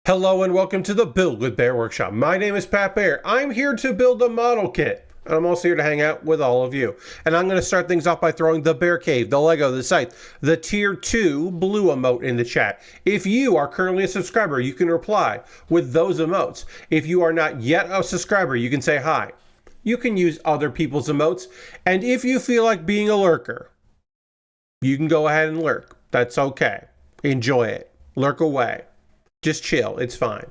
Hello and welcome to the Build with Bear Workshop. My name is Pat Bear. I'm here to build a model kit. And I'm also here to hang out with all of you. And I'm going to start things off by throwing the Bear Cave, the Lego, the Scythe, the Tier 2 blue emote in the chat. If you are currently a subscriber, you can reply with those emotes. If you are not yet a subscriber, you can say hi. You can use other people's emotes. And if you feel like being a lurker, you can go ahead and lurk. That's okay. Enjoy it. Lurk away. Just chill. It's fine.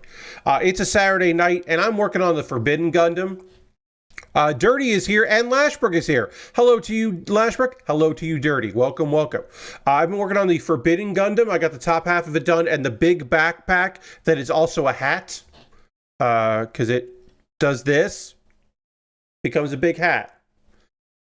It's a Saturday night, and I'm working on the Forbidden Gundam. Dirty is here, and Lashbrook is here. Hello to you, Lashbrook. Hello to you, Dirty. Welcome, welcome. I've been working on the Forbidden Gundam. I got the top half of it done, and the big backpack that is also a hat, because it does this, becomes a big hat.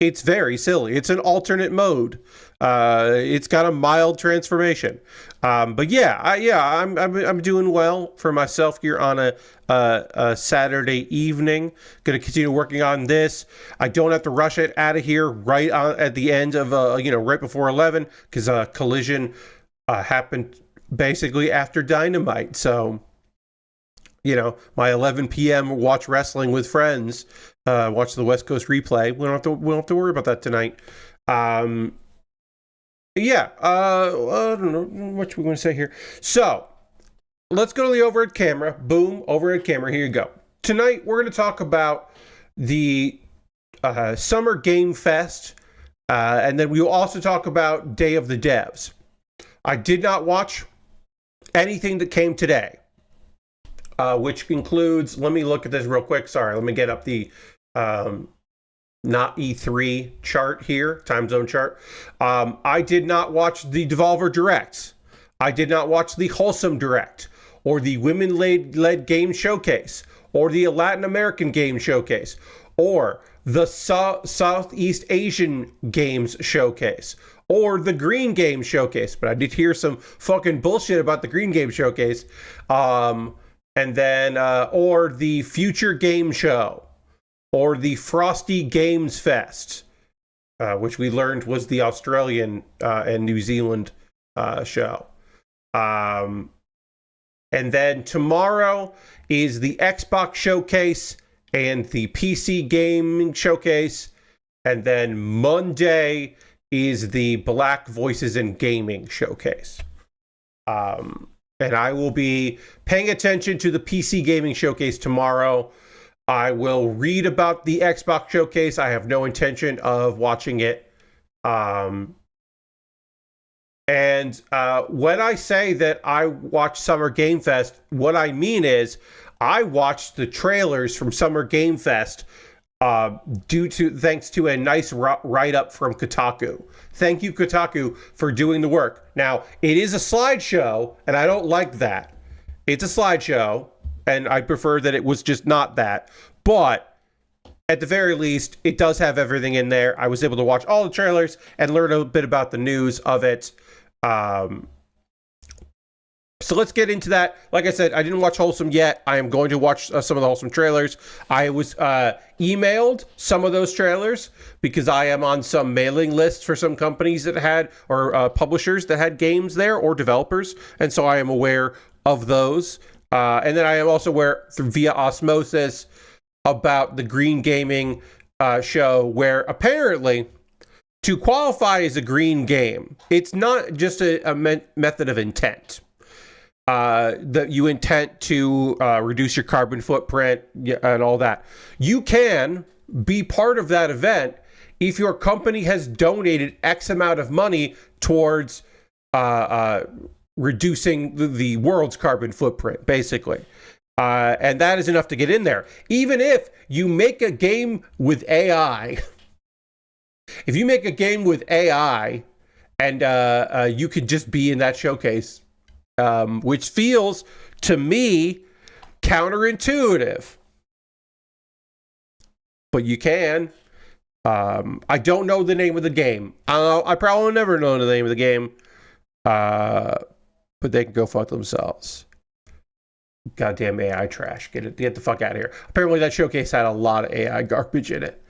It's very silly. It's an alternate mode. It's got a mild transformation. But yeah, I'm doing well for myself here on a Saturday evening. Going to continue working on this. I don't have to rush it out of here right at the end of right before 11 because collision happened basically after Dynamite. So my 11 p.m. watch wrestling with friends. Watch the West Coast replay. We don't have to worry about that tonight. I don't know what we're going to say here. So let's go to the overhead camera. Boom, overhead camera. Here you go. Tonight we're going to talk about the Summer Game Fest, and then we will also talk about Day of the Devs. I did not watch anything that came today, which includes. Let me look at this real quick. Sorry, let me get up the. Not E3 chart here, time zone chart. I did not watch the Devolver Direct. I did not watch the Wholesome Direct, or the Women-led Game Showcase, or the Latin American Game Showcase, or the Southeast Asian Games Showcase, or the Green Game Showcase. But I did hear some fucking bullshit about the Green Game Showcase. And then, or the Future Game Show, or the Frosty Games Fest, which we learned was the Australian and New Zealand show. And then tomorrow is the Xbox Showcase and the PC Gaming Showcase. And then Monday is the Black Voices in Gaming Showcase. And I will be paying attention to the PC Gaming Showcase tomorrow. I will read about the Xbox Showcase. I have no intention of watching it. And when I say that I watched Summer Game Fest, what I mean is I watched the trailers from Summer Game Fest thanks to a nice write-up from Kotaku. Thank you, Kotaku, for doing the work. Now, it is a slideshow, and I don't like that. It's a slideshow, and I prefer that it was just not that. But at the very least, it does have everything in there. I was able to watch all the trailers and learn a bit about the news of it. So let's get into that. Like I said, I didn't watch Wholesome yet. I am going to watch some of the Wholesome trailers. I was emailed some of those trailers because I am on some mailing lists for some companies that had, or publishers that had games there, or developers. And so I am aware of those. And then I am also aware via osmosis about the Green Gaming show, where apparently to qualify as a green game, it's not just a method of intent. That you intend to reduce your carbon footprint and all that. You can be part of that event if your company has donated X amount of money towards reducing the world's carbon footprint, basically. And that is enough to get in there. Even if you make a game with AI, if you make a game with AI and you could just be in that showcase, which feels to me counterintuitive, but you can. I don't know the name of the game. I probably will never know the name of the game. But they can go fuck themselves. Goddamn AI trash. Get the fuck out of here. Apparently that showcase had a lot of AI garbage in it.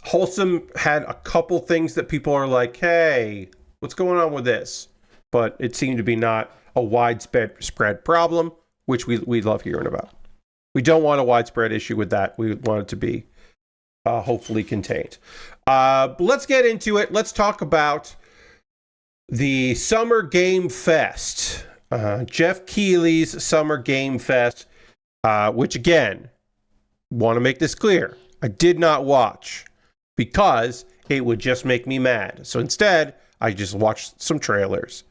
Wholesome had a couple things that people are like, hey, what's going on with this? But it seemed to be not a widespread problem, which we love hearing about. We don't want a widespread issue with that. We want it to be hopefully contained. Let's get into it. Let's talk about the Summer Game Fest. Jeff Keighley's Summer Game Fest, which again, want to make this clear, I did not watch because it would just make me mad. So instead, I just watched some trailers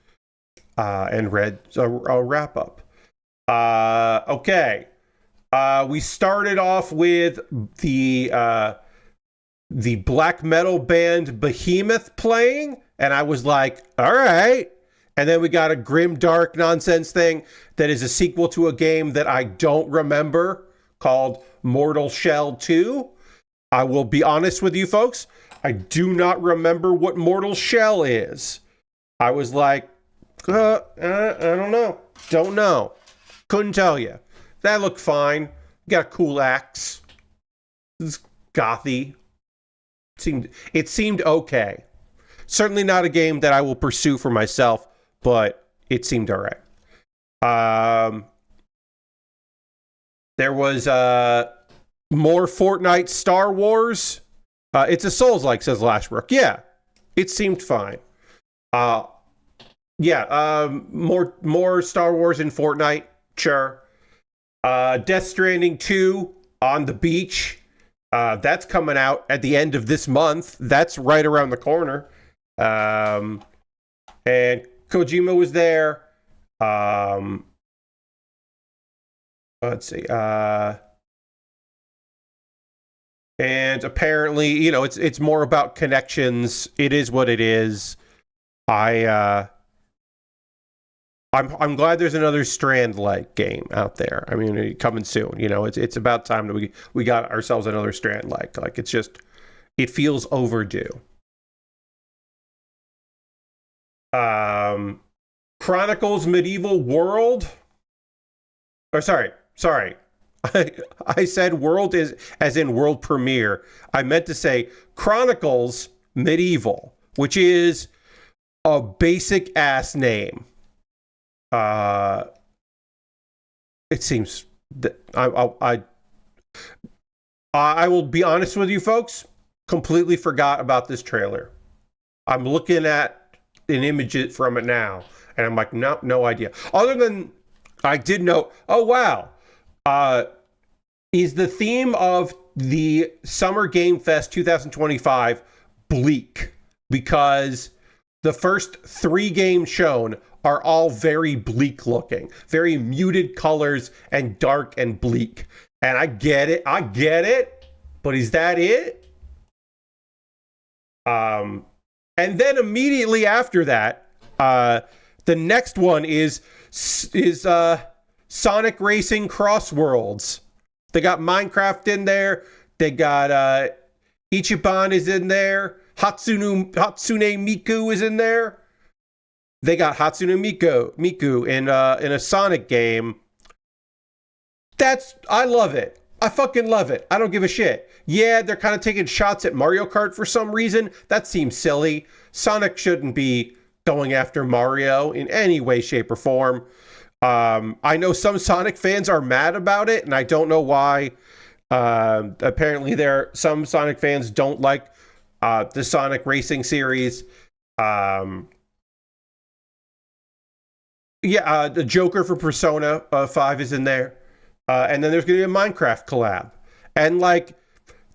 and read a wrap-up. Okay. We started off with the black metal band Behemoth playing, and I was like, all right. And then we got a grim, dark nonsense thing that is a sequel to a game that I don't remember called Mortal Shell 2. I will be honest with you folks. I do not remember what Mortal Shell is. I was like, I don't know. Don't know. Couldn't tell you. That looked fine. Got a cool axe. It's gothy. It seemed okay. Certainly not a game that I will pursue for myself, but it seemed all right. There was more Fortnite Star Wars. It's a Souls-like, says Lashbrook. Yeah, it seemed fine. More Star Wars in Fortnite. Sure. Death Stranding 2 on the beach. That's coming out at the end of this month. That's right around the corner. And Kojima was there. Let's see. And apparently, you know, it's more about connections. It is what it is. I'm glad there's another Strand-like game out there. I mean, coming soon. You know, it's about time that we got ourselves another Strand-like. Like, it's just, it feels overdue. Chronicles Medieval World. Or sorry. I said world is as in world premiere. I meant to say Chronicles Medieval, which is a basic ass name. It seems that I will be honest with you folks, completely forgot about this trailer. I'm looking at an image from it now, and I'm like, no idea. Other than I did know, oh wow, is the theme of the Summer Game Fest 2025 bleak? Because the first 3 games shown are all very bleak looking, very muted colors and dark and bleak. And I get it, but is that it? And then immediately after that, the next one is Sonic Racing Crossworlds. They got Minecraft in there. They got Ichiban is in there. Hatsune Miku is in there. They got Hatsune Miku in a Sonic game. I love it. I fucking love it. I don't give a shit. Yeah, they're kind of taking shots at Mario Kart for some reason. That seems silly. Sonic shouldn't be going after Mario in any way, shape, or form. I know some Sonic fans are mad about it, and I don't know why. Apparently, some Sonic fans don't like the Sonic Racing series. The Joker for Persona 5 is in there. And then there's going to be a Minecraft collab. And like,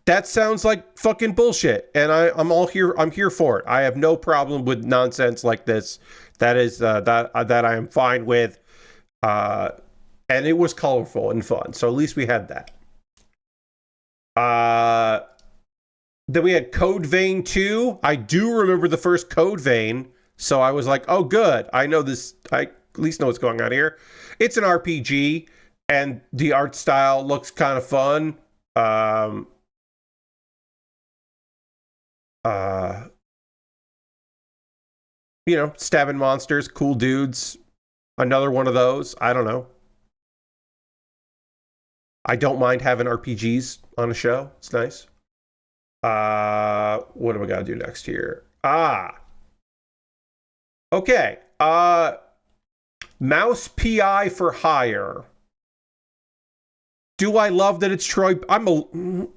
that sounds like fucking bullshit. And I'm here for it. I have no problem with nonsense like this. That is, that I am fine with. And it was colorful and fun. So at least we had that. Then we had Code Vein 2. I do remember the first Code Vein. So I was like, oh, good. I know this. I at least know what's going on here. It's an RPG. And the art style looks kind of fun. Stabbing monsters, cool dudes. Another one of those. I don't know. I don't mind having RPGs on a show. It's nice. What do we got to do next here? Okay. Mouse PI for hire. Do I love that it's Troy? I'm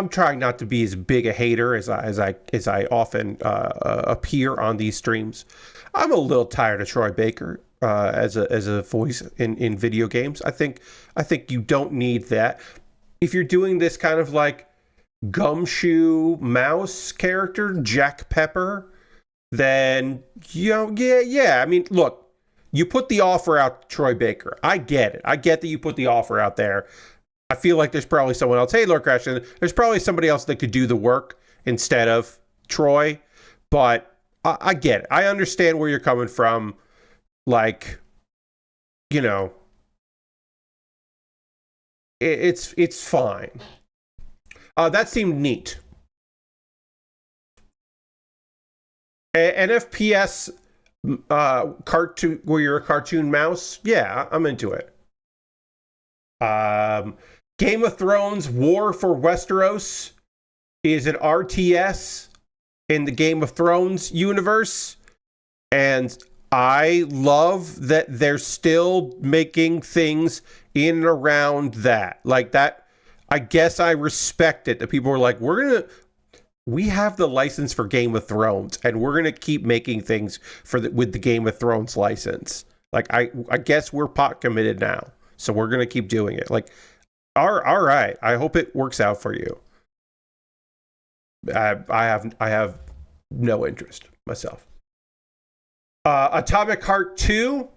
trying not to be as big a hater as I often appear on these streams. I'm a little tired of Troy Baker as a voice in video games. I think you don't need that. If you're doing this kind of like gumshoe mouse character, Jack Pepper, then yeah. I mean, look. You put the offer out to Troy Baker. I get it. I get that you put the offer out there. I feel like there's probably someone else. Hey, Lord Crash, there's probably somebody else that could do the work instead of Troy. But I get it. I understand where you're coming from. Like, you know, it's fine. That seemed neat. An FPS cartoon where you're a cartoon mouse, yeah, I'm into it. Game of Thrones War for Westeros is an RTS in the Game of Thrones universe, and I love that they're still making things in and around that. Like that, I guess I respect it that people are like, we have the license for Game of Thrones, and we're gonna keep making things with the Game of Thrones license. Like I guess we're pot committed now, so we're gonna keep doing it. Like, all right. I hope it works out for you. I have no interest myself. Atomic Heart 2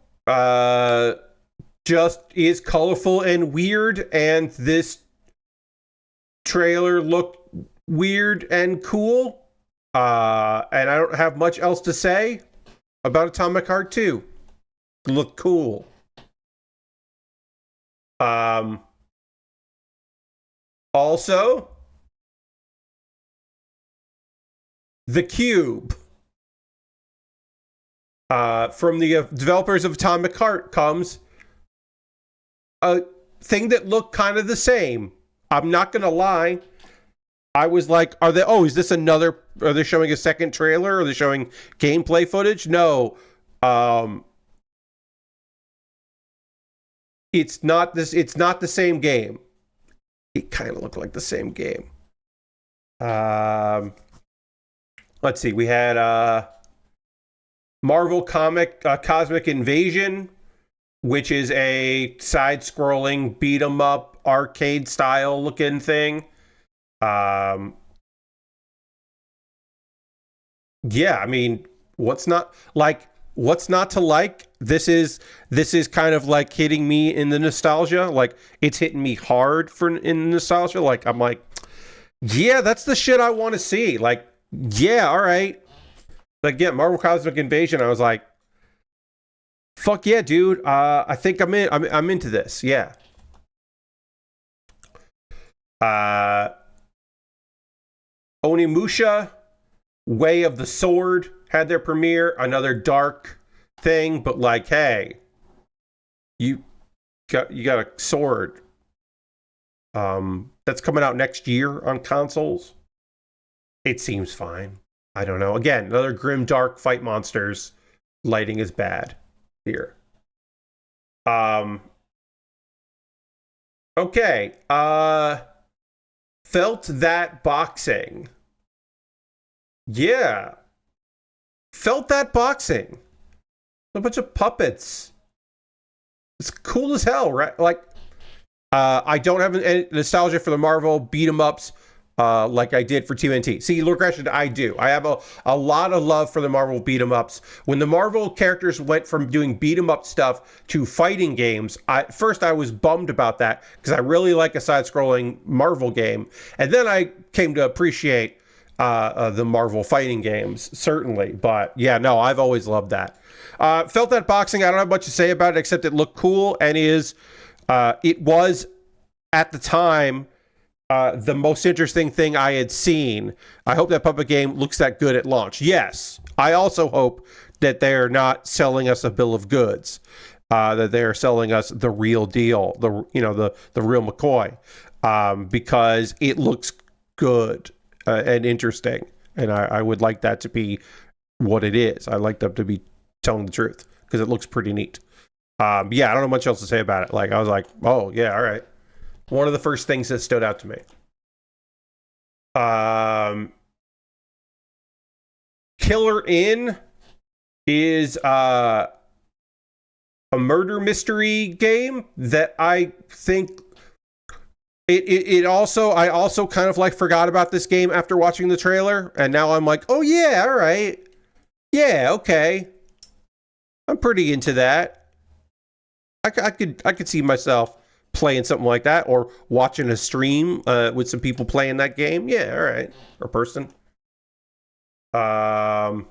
just is colorful and weird, and this trailer looked weird and cool, and I don't have much else to say about Atomic Heart 2. Look cool. Also, The Cube, from the developers of Atomic Heart, comes a thing that looked kind of the same. I'm not gonna lie. I was like, are they showing a second trailer? Are they showing gameplay footage? No. It's not the same game. It kind of looked like the same game. Let's see. We had Marvel Cosmic Invasion, which is a side-scrolling beat-em-up arcade style looking thing. Yeah, I mean, what's not to like? This is kind of like hitting me in the nostalgia. Like, it's hitting me hard in nostalgia. Like, I'm like, yeah, that's the shit I want to see. Like, yeah, all right. Like, yeah, Marvel Cosmic Invasion. I was like, fuck yeah, dude. I think I'm into this. Yeah. Onimusha, Way of the Sword had their premiere. Another dark thing, but like, hey, you got a sword. That's coming out next year on consoles. It seems fine. I don't know. Again, another grim, dark fight monsters. Lighting is bad here. Okay. Felt That Boxing. Yeah. Felt That Boxing. A bunch of puppets. It's cool as hell, right? Like, I don't have any nostalgia for the Marvel beat-em-ups like I did for TMNT. See, Lord Crash, I do. I have a lot of love for the Marvel beat-em-ups. When the Marvel characters went from doing beat-em-up stuff to fighting games, first I was bummed about that because I really like a side-scrolling Marvel game. And then I came to appreciate the Marvel fighting games, certainly. But yeah, no, I've always loved that. Felt That Boxing, I don't have much to say about it except it looked cool and it was, at the time, the most interesting thing I had seen. I hope that puppet game looks that good at launch. Yes, I also hope that they're not selling us a bill of goods, that they're selling us the real deal, the real McCoy, because it looks good and interesting, and I would like that to be what it is. I like them to be telling the truth, because it looks pretty neat. Yeah, I don't know much else to say about it. Like, I was like, oh, yeah, all right. One of the first things that stood out to me. Killer Inn is a murder mystery game that I think I also kind of like forgot about this game after watching the trailer, and now I'm like, oh yeah, all right. Yeah, okay. I'm pretty into that. I could see myself playing something like that, or watching a stream with some people playing that game. Yeah, all right. Or person. Arc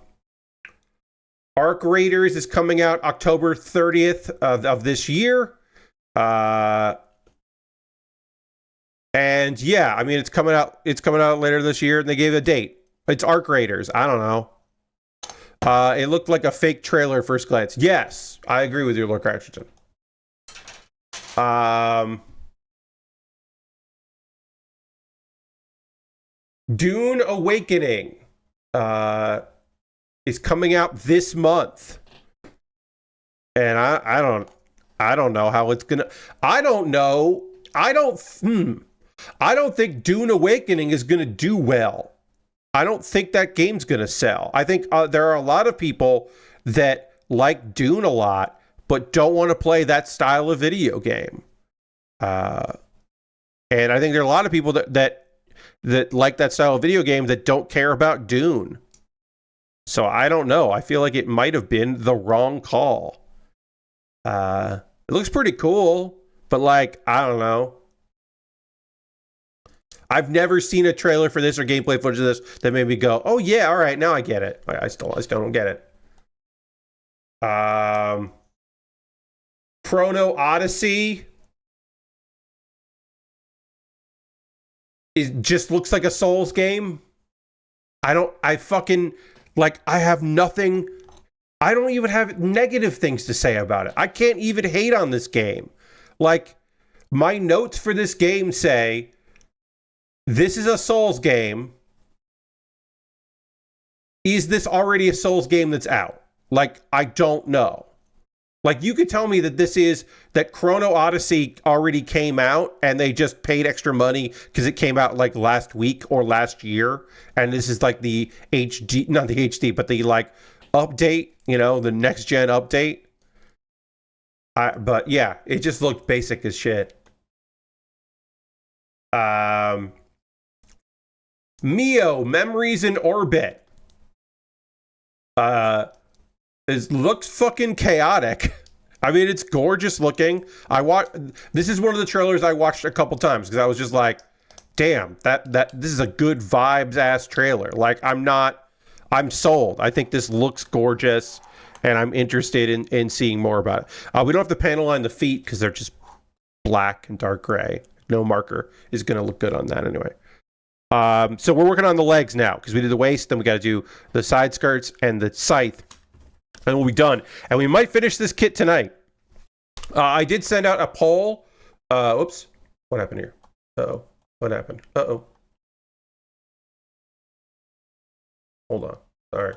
Raiders is coming out October 30th of this year. And yeah, I mean, it's coming out later this year, and they gave a date. It's Arc Raiders. I don't know. It looked like a fake trailer at first glance. Yes, I agree with you, Lord Cratcherton. Dune Awakening is coming out this month, and I don't know how it's gonna. I don't know. I don't think Dune Awakening is gonna do well. I don't think that game's gonna sell. I think there are a lot of people that like Dune a lot, but don't want to play that style of video game. And I think there are a lot of people that like that style of video game that don't care about Dune. So I don't know. I feel like it might have been the wrong call. It looks pretty cool, but like, I don't know. I've never seen a trailer for this or gameplay footage of this that made me go, oh yeah, all right, now I get it. I still don't get it. Chrono Odyssey just looks like a Souls game. I have nothing. I don't even have negative things to say about it. I can't even hate on this game. Like, my notes for this game say, this is a Souls game. Is this already a Souls game that's out? Like, I don't know. Like, you could tell me that Chrono Odyssey already came out and they just paid extra money because it came out like last week or last year. And this is like the HD, not the HD, but the like update, the next gen update. But yeah, it just looked basic as shit. Mio, Memories in Orbit. It looks fucking chaotic. I mean, it's gorgeous looking. This is one of the trailers I watched a couple times because I was just like, damn, this is a good vibes ass trailer. Like, I'm sold. I think this looks gorgeous, and I'm interested in seeing more about it. We don't have the panel line the feet because they're just black and dark gray. No marker is going to look good on that anyway. So we're working on the legs now because we did the waist, then we got to do the side skirts and the scythe, and we'll be done. And we might finish this kit tonight. I did send out a poll. Oops, what happened here? Uh-oh, what happened? Uh-oh. Hold on, sorry.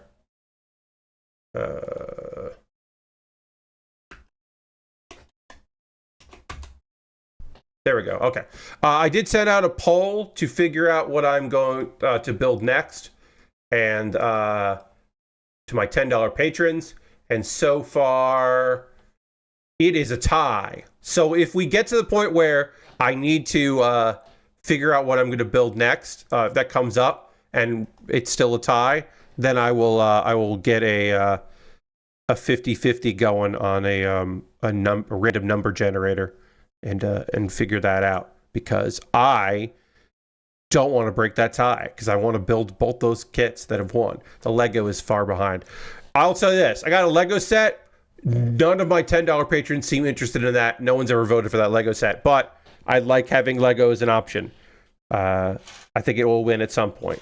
There we go. Okay. I did send out a poll to figure out what I'm going to build next, and to my $10 patrons. And so far, it is a tie. So if we get to the point where I need to figure out what I'm going to build next, if that comes up and it's still a tie, then I will get a 50-50 going on a random number generator. And figure that out, because I don't want to break that tie, because I want to build both those kits that have won. The Lego is far behind. I'll tell you this. I got a Lego set. None of my $10 patrons seem interested in that. No one's ever voted for that Lego set, but I like having Lego as an option. I think it will win at some point.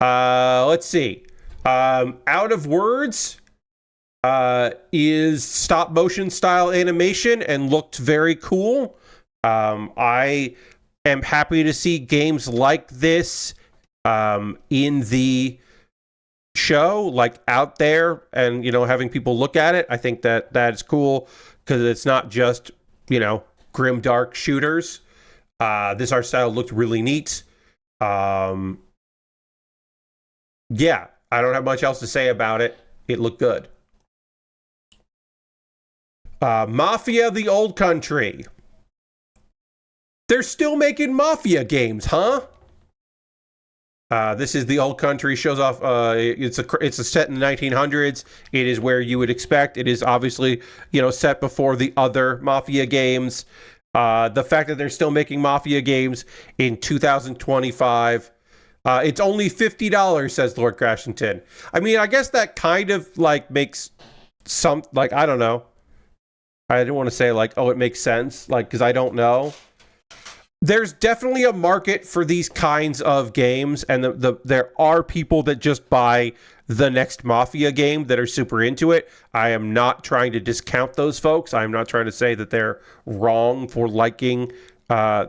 Let's see. Out of Words is stop motion style animation and looked very cool. I am happy to see games like this in the show, like out there, and having people look at it. I think that's cool because it's not just grim dark shooters. This art style looked really neat. Yeah, I don't have much else to say about it. It looked good. Mafia: The Old Country. They're still making Mafia games, huh? This is The Old Country. Shows off. It's a set in the 1900s. It is where you would expect. It is obviously set before the other Mafia games. The fact that they're still making Mafia games in 2025. It's only $50, says Lord Crashington. I mean, I guess that kind of makes some I don't know. I didn't want to say it makes sense because I don't know. There's definitely a market for these kinds of games, and there are people that just buy the next Mafia game that are super into it. I am not trying to discount those folks. I'm not trying to say that they're wrong for liking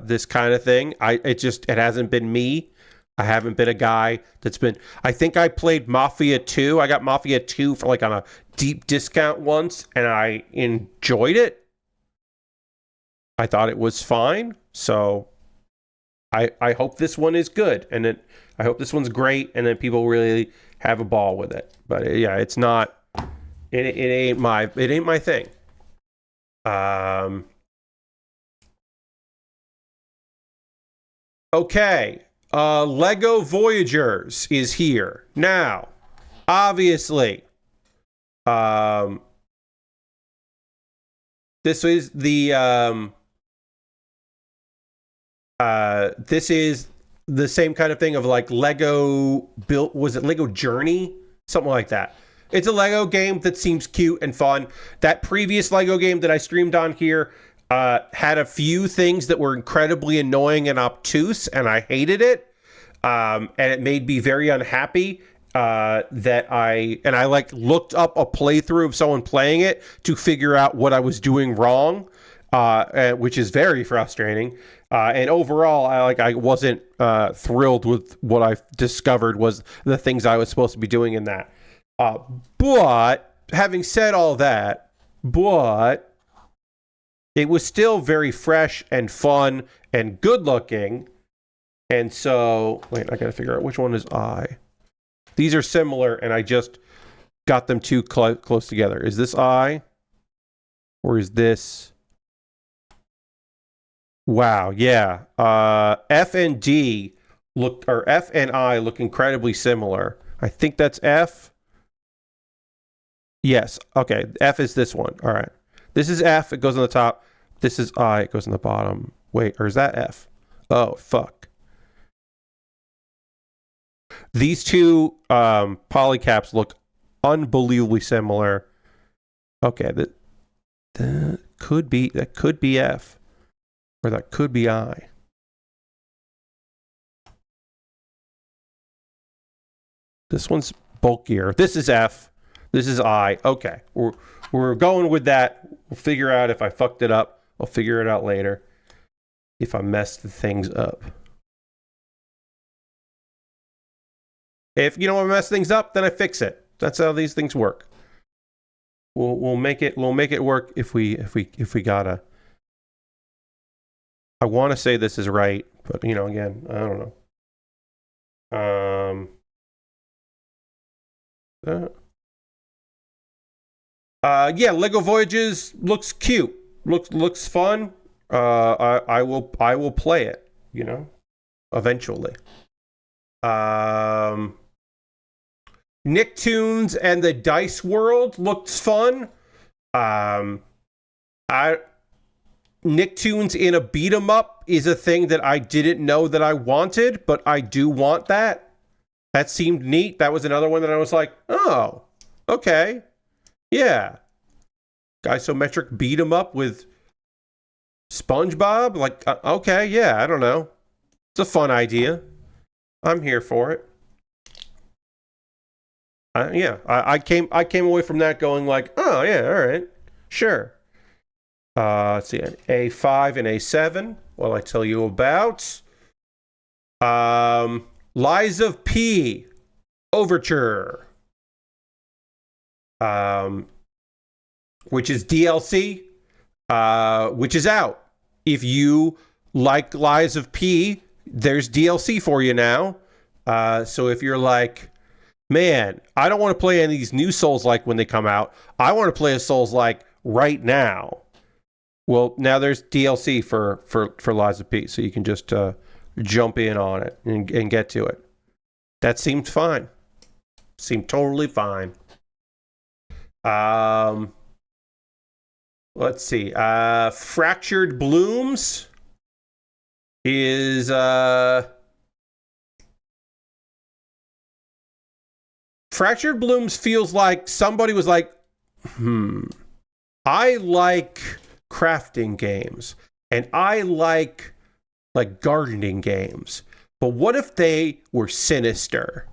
this kind of thing. It hasn't been me. I haven't been a guy that's been... I think I played Mafia 2. I got Mafia 2 for on a deep discount once, and I enjoyed it. I thought it was fine. So I hope this one is good, and I hope this one's great, and then people really have a ball with it. But yeah, it's not... It ain't my thing. Okay. Lego Voyagers is here now. Obviously, this is the this is the same kind of thing of Lego built. Was it Lego Journey? Something like that. It's a Lego game that seems cute and fun. That previous Lego game that I streamed on here had a few things that were incredibly annoying and obtuse, and I hated it. And it made me very unhappy that I looked up a playthrough of someone playing it to figure out what I was doing wrong, which is very frustrating. And overall, I wasn't thrilled with what I discovered was the things I was supposed to be doing in that. But having said all that, it was still very fresh and fun and good looking. And so, wait, I gotta figure out which one is I. These are similar, and I just got them too close together. Is this I? Or is this? Wow, yeah. F and D F and I look incredibly similar. I think that's F. Yes, okay. F is this one. All right. This is F, it goes on the top. This is I, it goes on the bottom. Wait, or is that F? Oh, fuck. These two polycaps look unbelievably similar. Okay, that could be F. Or that could be I. This one's bulkier. This is F. This is I. Okay. We're going with that. We'll figure out if I fucked it up. I'll figure it out later. If I messed things up. If you don't want to mess things up, then I fix it. That's how these things work. We'll make it work if we gotta. I want to say this is right, but again, I don't know. Yeah, Lego Voyages looks cute. Looks fun. I will play it, eventually. Nicktoons and the Dice World looks fun. Nicktoons in a beat 'em up is a thing that I didn't know that I wanted, but I do want that. That seemed neat. That was another one that I was like, oh, okay. Yeah. Isometric beat 'em up with SpongeBob? Okay, yeah, I don't know. It's a fun idea. I'm here for it. I came away from that going oh yeah, all right, sure. Let's see, an A5 and A7. What I tell you about? Lies of P Overture. which is DLC, which is out. If you like Lies of P, there's DLC for you now. So if you're like, man, I don't want to play any of these new Souls-like when they come out. I want to play a Souls-like right now. Well, now there's DLC for Lies of P, so you can just jump in on it and get to it. That seemed fine. Seemed totally fine. Let's see. Fractured Blooms is Fractured Blooms feels like somebody was like, I like crafting games and I like gardening games, but what if they were sinister?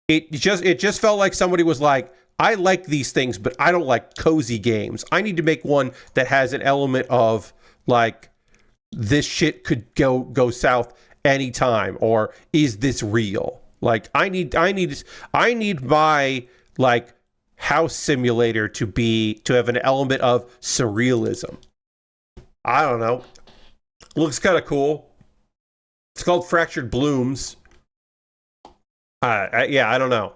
It just felt like somebody was like, I like these things, but I don't like cozy games. I need to make one that has an element of like, this shit could go south anytime, or is this real? Like, I need my like house simulator to have an element of surrealism. I don't know. Looks kind of cool. It's called Fractured Blooms. Yeah, I don't know.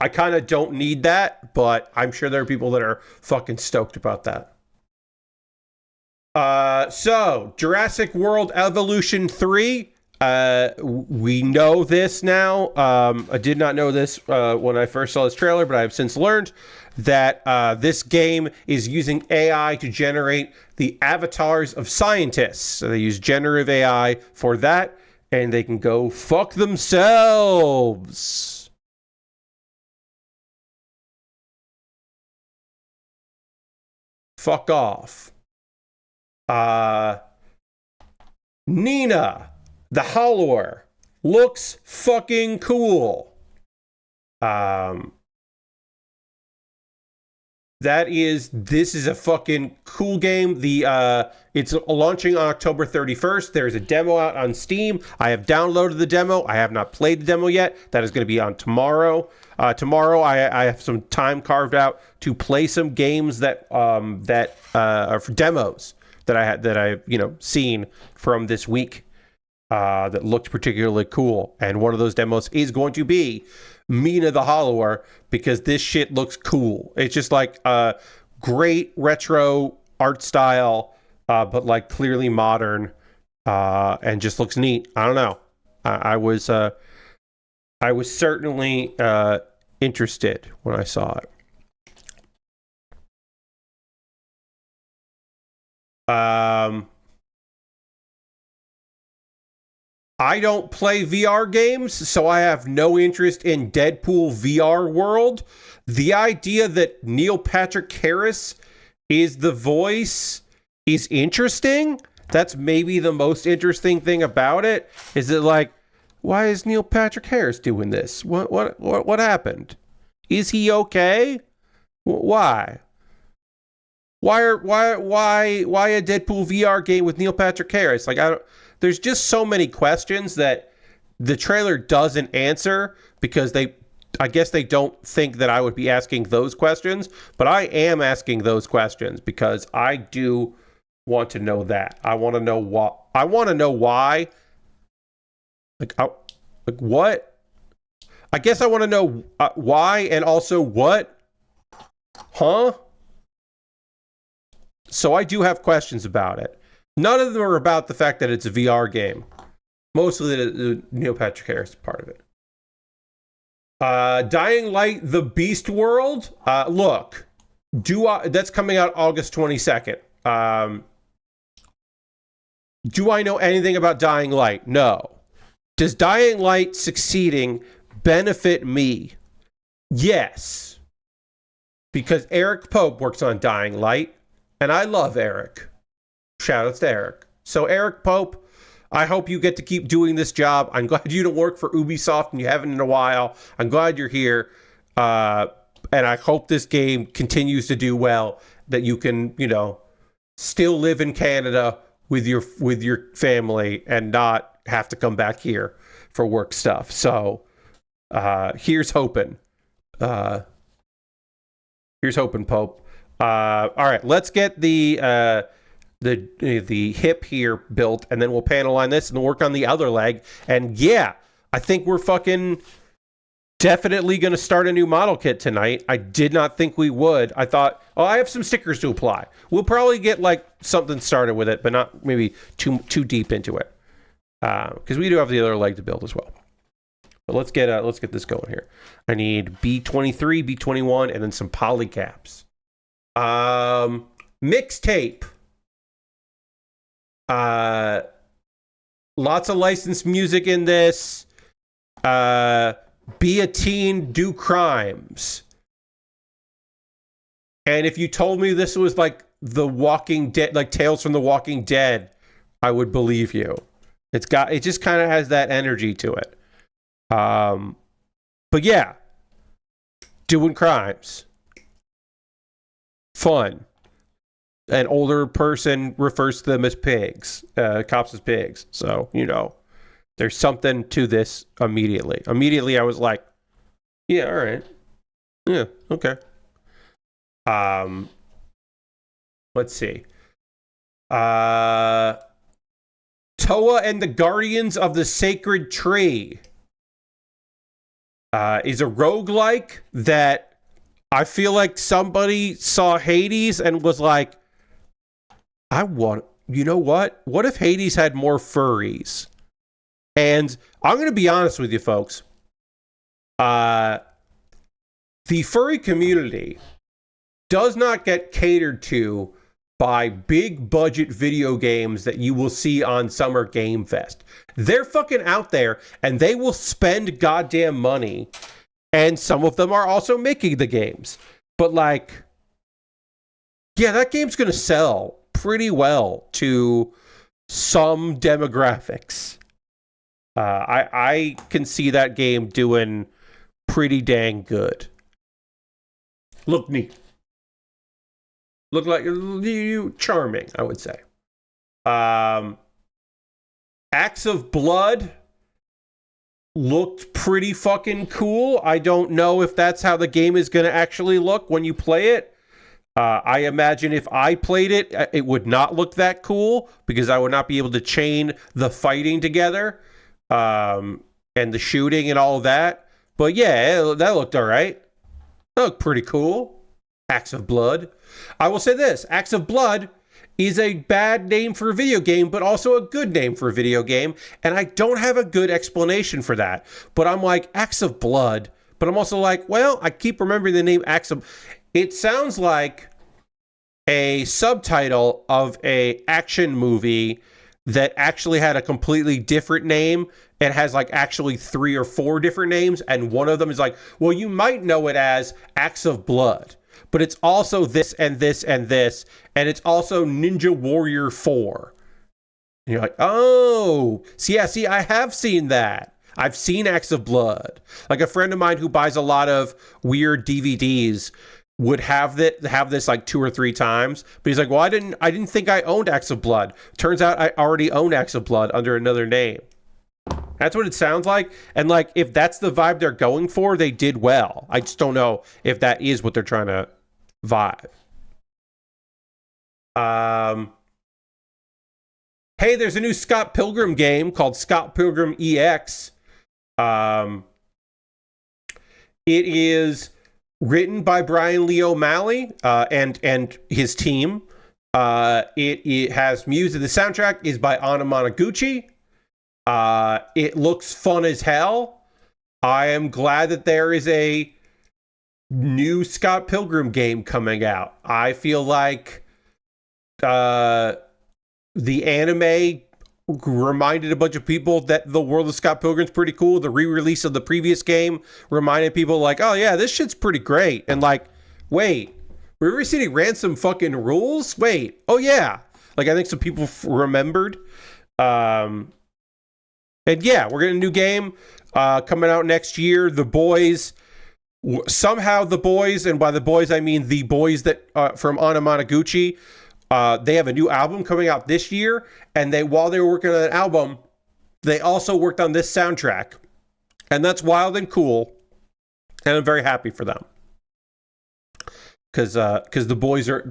I kind of don't need that, but I'm sure there are people that are fucking stoked about that. So Jurassic World Evolution 3. We know this now. I did not know this when I first saw this trailer, but I have since learned that this game is using AI to generate the avatars of scientists. So they use generative AI for that, and they can go fuck themselves. Fuck off. Nina, the Hollower, looks fucking cool. This is a fucking cool game. It's launching on October 31st. There's a demo out on Steam. I have downloaded the demo. I have not played the demo yet. That is going to be on tomorrow. Tomorrow, I have some time carved out to play some games that are for demos that I've seen from this week that looked particularly cool. And one of those demos is going to be Mina the Hollower, because this shit looks cool. It's just like a great retro art style, but like clearly modern, and just looks neat. I don't know. I was certainly interested when I saw it. I don't play VR games, so I have no interest in Deadpool VR world. The idea that Neil Patrick Harris is the voice is interesting. That's maybe the most interesting thing about it. Is it like, why is Neil Patrick Harris doing this? What happened? Is he okay? Why? Why a Deadpool VR game with Neil Patrick Harris? Like, there's just so many questions that the trailer doesn't answer, because I guess they don't think that I would be asking those questions, but I am asking those questions because I do want to know that. I want to know what. I want to know why. Like what? I guess I want to know why, and also what? Huh? So I do have questions about it. None of them are about the fact that it's a VR game. Mostly the Neil Patrick Harris part of it. Dying Light: The Beast World. Look, that's coming out August 22nd. Do I know anything about Dying Light? No. Does Dying Light succeeding benefit me? Yes. Because Eric Pope works on Dying Light, and I love Eric. Shoutouts to Eric. So Eric Pope, I hope you get to keep doing this job. I'm glad you don't work for Ubisoft and you haven't in a while. I'm glad you're here. And I hope this game continues to do well, that you can, still live in Canada with your family and not have to come back here for work stuff. So here's hoping. Here's hoping, Pope. All right, let's get the hip here built, and then we'll panel line this and work on the other leg. And yeah, I think we're fucking definitely going to start a new model kit tonight. I did not think we would. I thought, oh, I have some stickers to apply. We'll probably get like something started with it, but not maybe too deep into it, because we do have the other leg to build as well. But let's get this going here. I need B23, B21, and then some polycaps. Mixtape. Lots of licensed music in this. Be a teen, do crimes. And if you told me this was like The Walking Dead, like Tales from the Walking Dead, I would believe you. It just kind of has that energy to it. But yeah, doing crimes. Fun. An older person refers to them as pigs, cops as pigs. So, you know, there's something to this immediately. Immediately, I was like, yeah, all right. Yeah, okay. Let's see. Toa and the Guardians of the Sacred Tree is a roguelike that I feel like somebody saw Hades and was like, you know what? What if Hades had more furries? And I'm going to be honest with you, folks. The furry community does not get catered to by big budget video games that you will see on Summer Game Fest. They're fucking out there and they will spend goddamn money. And some of them are also making the games. But like, yeah, that game's going to sell pretty well to some demographics. I can see that game doing pretty dang good. Look neat. Look like you charming, I would say. Acts of Blood looked pretty fucking cool. I don't know if that's how the game is going to actually look when you play it. I imagine if I played it, it would not look that cool because I would not be able to chain the fighting together and the shooting and all of that. But yeah, that looked all right. That looked pretty cool. Acts of Blood. I will say this. Acts of Blood is a bad name for a video game, but also a good name for a video game. And I don't have a good explanation for that. But I'm like, Acts of Blood. But I'm also like, well, I keep remembering the name Acts of... It sounds like a subtitle of a action movie that actually had a completely different name. It has like actually 3 or 4 different names. And one of them is like, well, you might know it as Acts of Blood. But it's also this and this and this. And it's also Ninja Warrior 4. And you're like, oh, see, I have seen that. I've seen Acts of Blood. Like a friend of mine who buys a lot of weird DVDs would have this like 2 or 3 times. But he's like, well, I didn't think I owned Acts of Blood. Turns out I already own Acts of Blood under another name. That's what it sounds like. And like, if that's the vibe they're going for, they did well. I just don't know if that is what they're trying to vibe. Hey, there's a new Scott Pilgrim game called Scott Pilgrim EX. It is written by Brian Lee O'Malley and his team. It has music. The soundtrack is by Anna Monoguchi. It looks fun as hell. I am glad that there is a new Scott Pilgrim game coming out. I feel like the anime reminded a bunch of people that the world of Scott Pilgrim's pretty cool. The re-release of the previous game reminded people like, oh yeah, this shit's pretty great. And like, wait, River City Ransom fucking rules? Wait, oh yeah. Like I think some people remembered. And yeah, we're getting a new game coming out next year. The Boys, somehow the Boys, and by the Boys I mean the boys that from Anna Monoguchi, they have a new album coming out this year, and while they were working on an album, they also worked on this soundtrack, and that's wild and cool. And I'm very happy for them. Because the boys are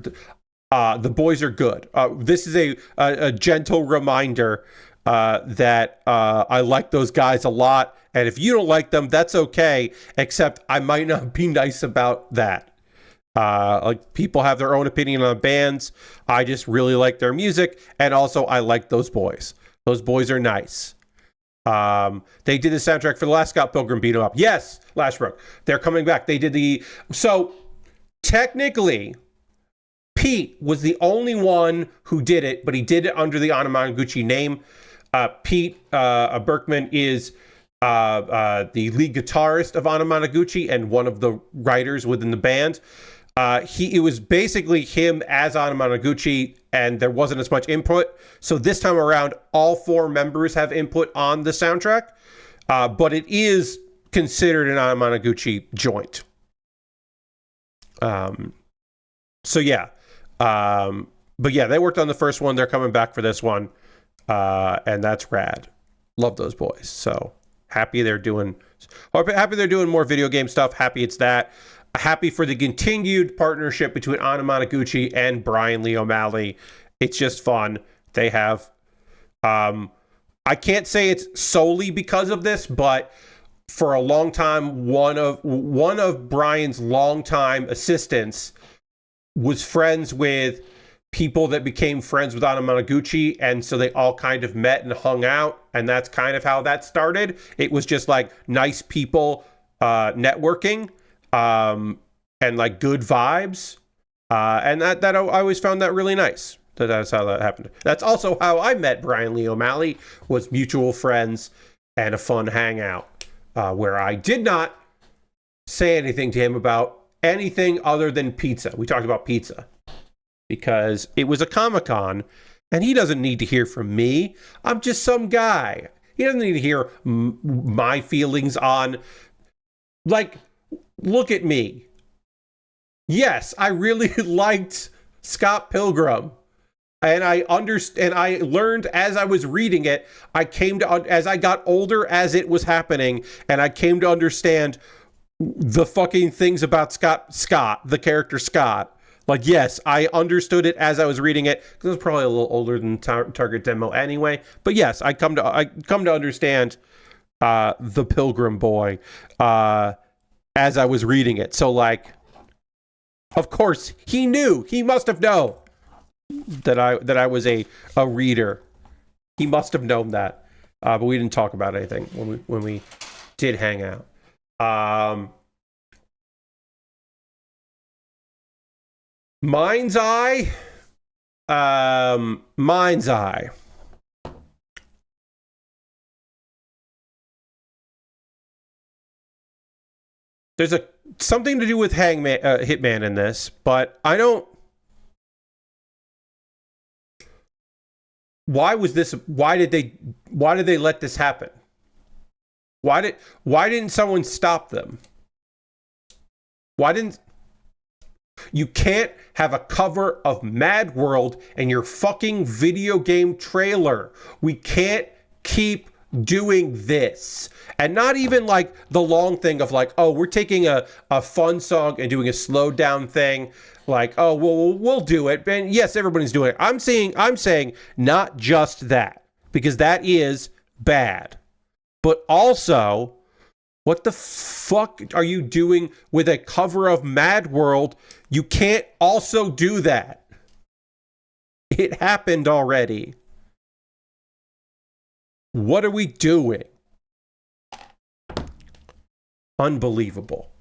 good. This is a gentle reminder that I like those guys a lot. And if you don't like them, that's okay. Except I might not be nice about that. Like, people have their own opinion on bands. I just really like their music. And also, I like those boys. Those boys are nice. They did the soundtrack for the last Scott Pilgrim beat 'em up. Yes, Lashbrook. They're coming back. They did so technically, Pete was the only one who did it, but he did it under the Anamanaguchi name. Pete Berkman is the lead guitarist of Anamanaguchi and one of the writers within the band. It was basically him as Anamanaguchi, and there wasn't as much input. So this time around, all 4 members have input on the soundtrack, but it is considered an Anamanaguchi joint. So yeah. But yeah, they worked on the first one. They're coming back for this one. And that's rad. Love those boys. So happy they're doing more video game stuff. Happy it's that. Happy for the continued partnership between Anamanaguchi and Brian Lee O'Malley. It's just fun. They have, I can't say it's solely because of this, but for a long time, one of Brian's longtime assistants was friends with people that became friends with Anamanaguchi, and so they all kind of met and hung out, and that's kind of how that started. It was just like nice people networking, and like good vibes, and that I always found that really nice. That's how that happened. That's also how I met Brian Lee O'Malley, was mutual friends and a fun hangout, where I did not say anything to him about anything other than pizza. We talked about pizza because it was a Comic-Con, and he doesn't need to hear from me. I'm just some guy. He doesn't need to hear my feelings on, like, look at me. Yes, I really liked Scott Pilgrim, and I understand. I learned as I was reading it. As I got older, as it was happening, and I came to understand the fucking things about Scott, the character Scott. Like, yes, I understood it as I was reading it, because it was probably a little older than Target Demo anyway. But yes, I come to understand the Pilgrim boy as I was reading it. So, like, of course, he knew. He must have known that I was a reader. He must have known that. But we didn't talk about anything when we did hang out. Mind's Eye. Mind's Eye. There's something to do with Hitman in this, but I don't. Why did they let this happen? Why didn't someone stop them? You can't have a cover of Mad World in your fucking video game trailer. We can't keep doing this. And not even like the long thing of like, oh, we're taking a fun song and doing a slowed down thing. Like, oh, well, we'll do it. And yes, everybody's doing it. I'm saying not just that, because that is bad. But also, what the fuck are you doing with a cover of Mad World? You can't also do that. It happened already. What are we doing? Unbelievable.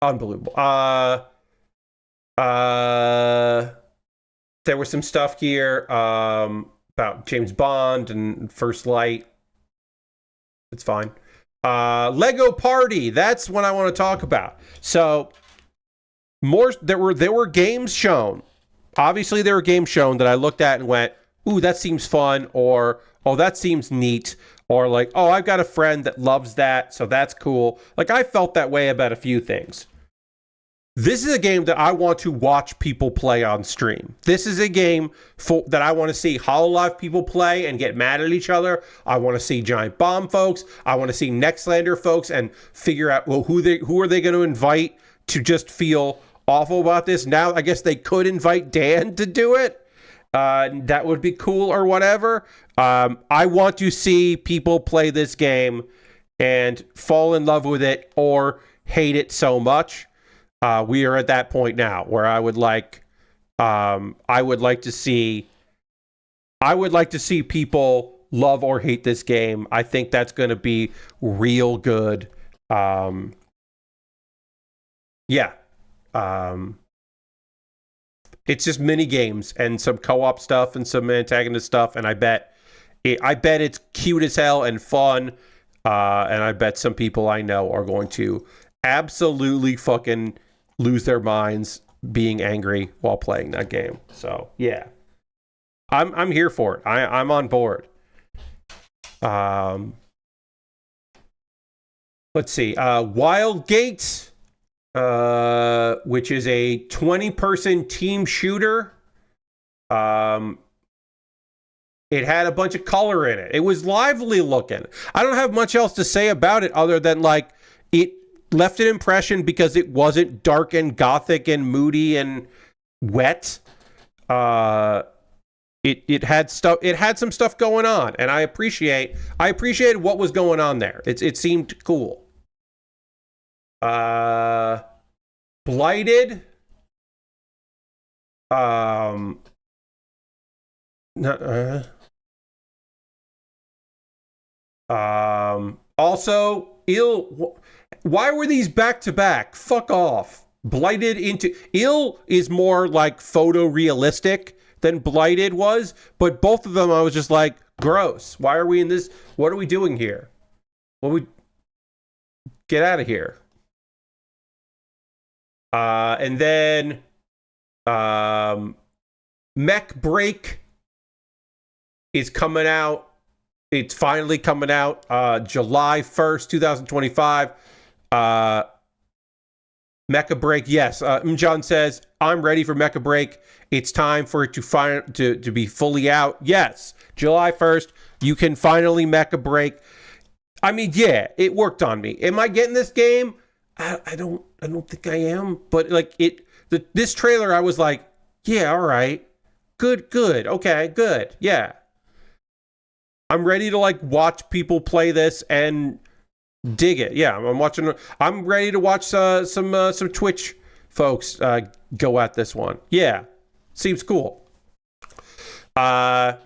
Unbelievable. There was some stuff here about James Bond and First Light. It's fine. Lego Party. That's what I want to talk about. So there were games shown. Obviously, there were games shown that I looked at and went, ooh, that seems fun, or, oh, that seems neat, or like, oh, I've got a friend that loves that, so that's cool. Like, I felt that way about a few things. This is a game that I want to watch people play on stream. This is a game that I want to see Hololive people play and get mad at each other. I want to see Giant Bomb folks. I want to see Nextlander folks and figure out, well, who are they going to invite to just feel awful about this. Now, I guess they could invite Dan to do it. That would be cool or whatever. I want to see people play this game and fall in love with it or hate it so much. We are at that point now where I would like to see people love or hate this game. I think that's going to be real good. It's just mini games and some co-op stuff and some antagonist stuff, and I bet it's cute as hell and fun. And I bet some people I know are going to absolutely fucking lose their minds being angry while playing that game. So yeah, I'm here for it. I'm on board. Let's see. Wildgate, which is a 20-person team shooter. It had a bunch of color in it. It was lively looking. I don't have much else to say about it other than like it left an impression because it wasn't dark and gothic and moody and wet. It had stuff. It had some stuff going on, and I appreciated what was going on there. It seemed cool. Blighted. Also, why were these back to back? Fuck off. Blighted into Ill is more like photorealistic than Blighted was, but both of them I was just like, gross. Why are we in this? What are we doing here? Get out of here. And then Mech Break is coming out. It's finally coming out July 1st, 2025. Mecha Break, yes. Mjon says, I'm ready for Mecha Break. It's time for it to be fully out. Yes, July 1st, you can finally Mecha Break. I mean, yeah, it worked on me. Am I getting this game? I don't think I am. But like this trailer, I was like, yeah, all right. Good. Okay, good. Yeah. I'm ready to like watch people play this and dig it. Yeah, I'm ready to watch some Twitch folks go at this one. Yeah, seems cool. Good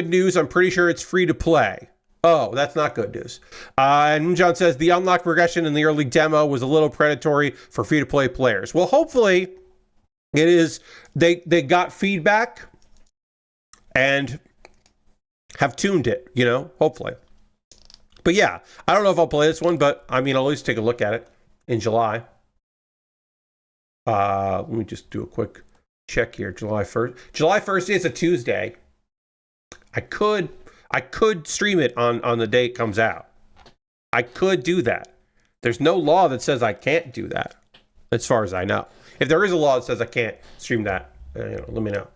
news. I'm pretty sure it's free to play. Oh, that's not good news. And John says the unlock progression in the early demo was a little predatory for free to play players. Well, hopefully it is. They got feedback and have tuned it, hopefully. But yeah, I don't know if I'll play this one, but I mean, I'll at least take a look at it in July. Let me just do a quick check here. July 1st. July 1st is a Tuesday. I could stream it on the day it comes out. I could do that. There's no law that says I can't do that, as far as I know. If there is a law that says I can't stream that, let me know.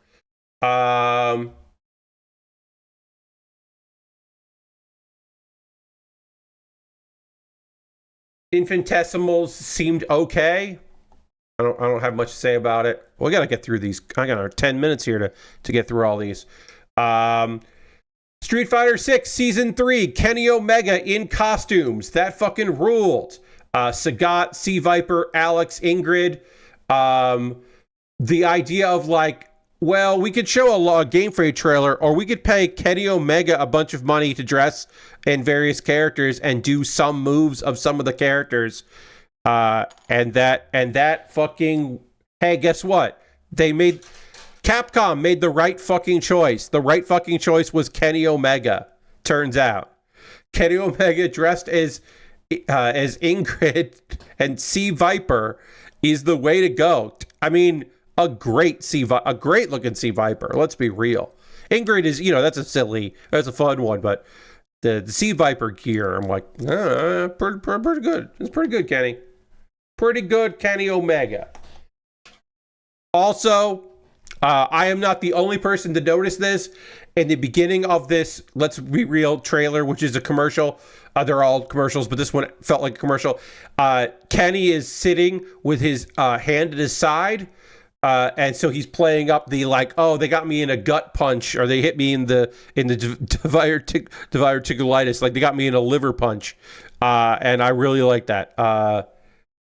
Infinitesimals seemed okay. I don't have much to say about it. We got to get through these. I got our 10 minutes here to get through all these. Street Fighter 6 Season 3, Kenny Omega in costumes. That fucking ruled. Sagat, Sea Viper, Alex, Ingrid. The idea of like, well, we could show a Game Freak trailer, or we could pay Kenny Omega a bunch of money to dress in various characters and do some moves of some of the characters. And that fucking, hey, guess what? Capcom made the right fucking choice. The right fucking choice was Kenny Omega, turns out. Kenny Omega dressed as Ingrid and Sea Viper is the way to go. I mean, a great looking Sea Viper. Let's be real. Ingrid is, that's a fun one, but the Sea Viper gear, I'm like, pretty good. It's pretty good, Kenny. Pretty good, Kenny Omega. Also, I am not the only person to notice this. In the beginning of this Let's Be Real trailer, which is a commercial, they're all commercials, but this one felt like a commercial. Kenny is sitting with his hand at his side, and so he's playing up the like, oh, they got me in a gut punch, or they hit me in the diverticulitis, like they got me in a liver punch, and I really like that.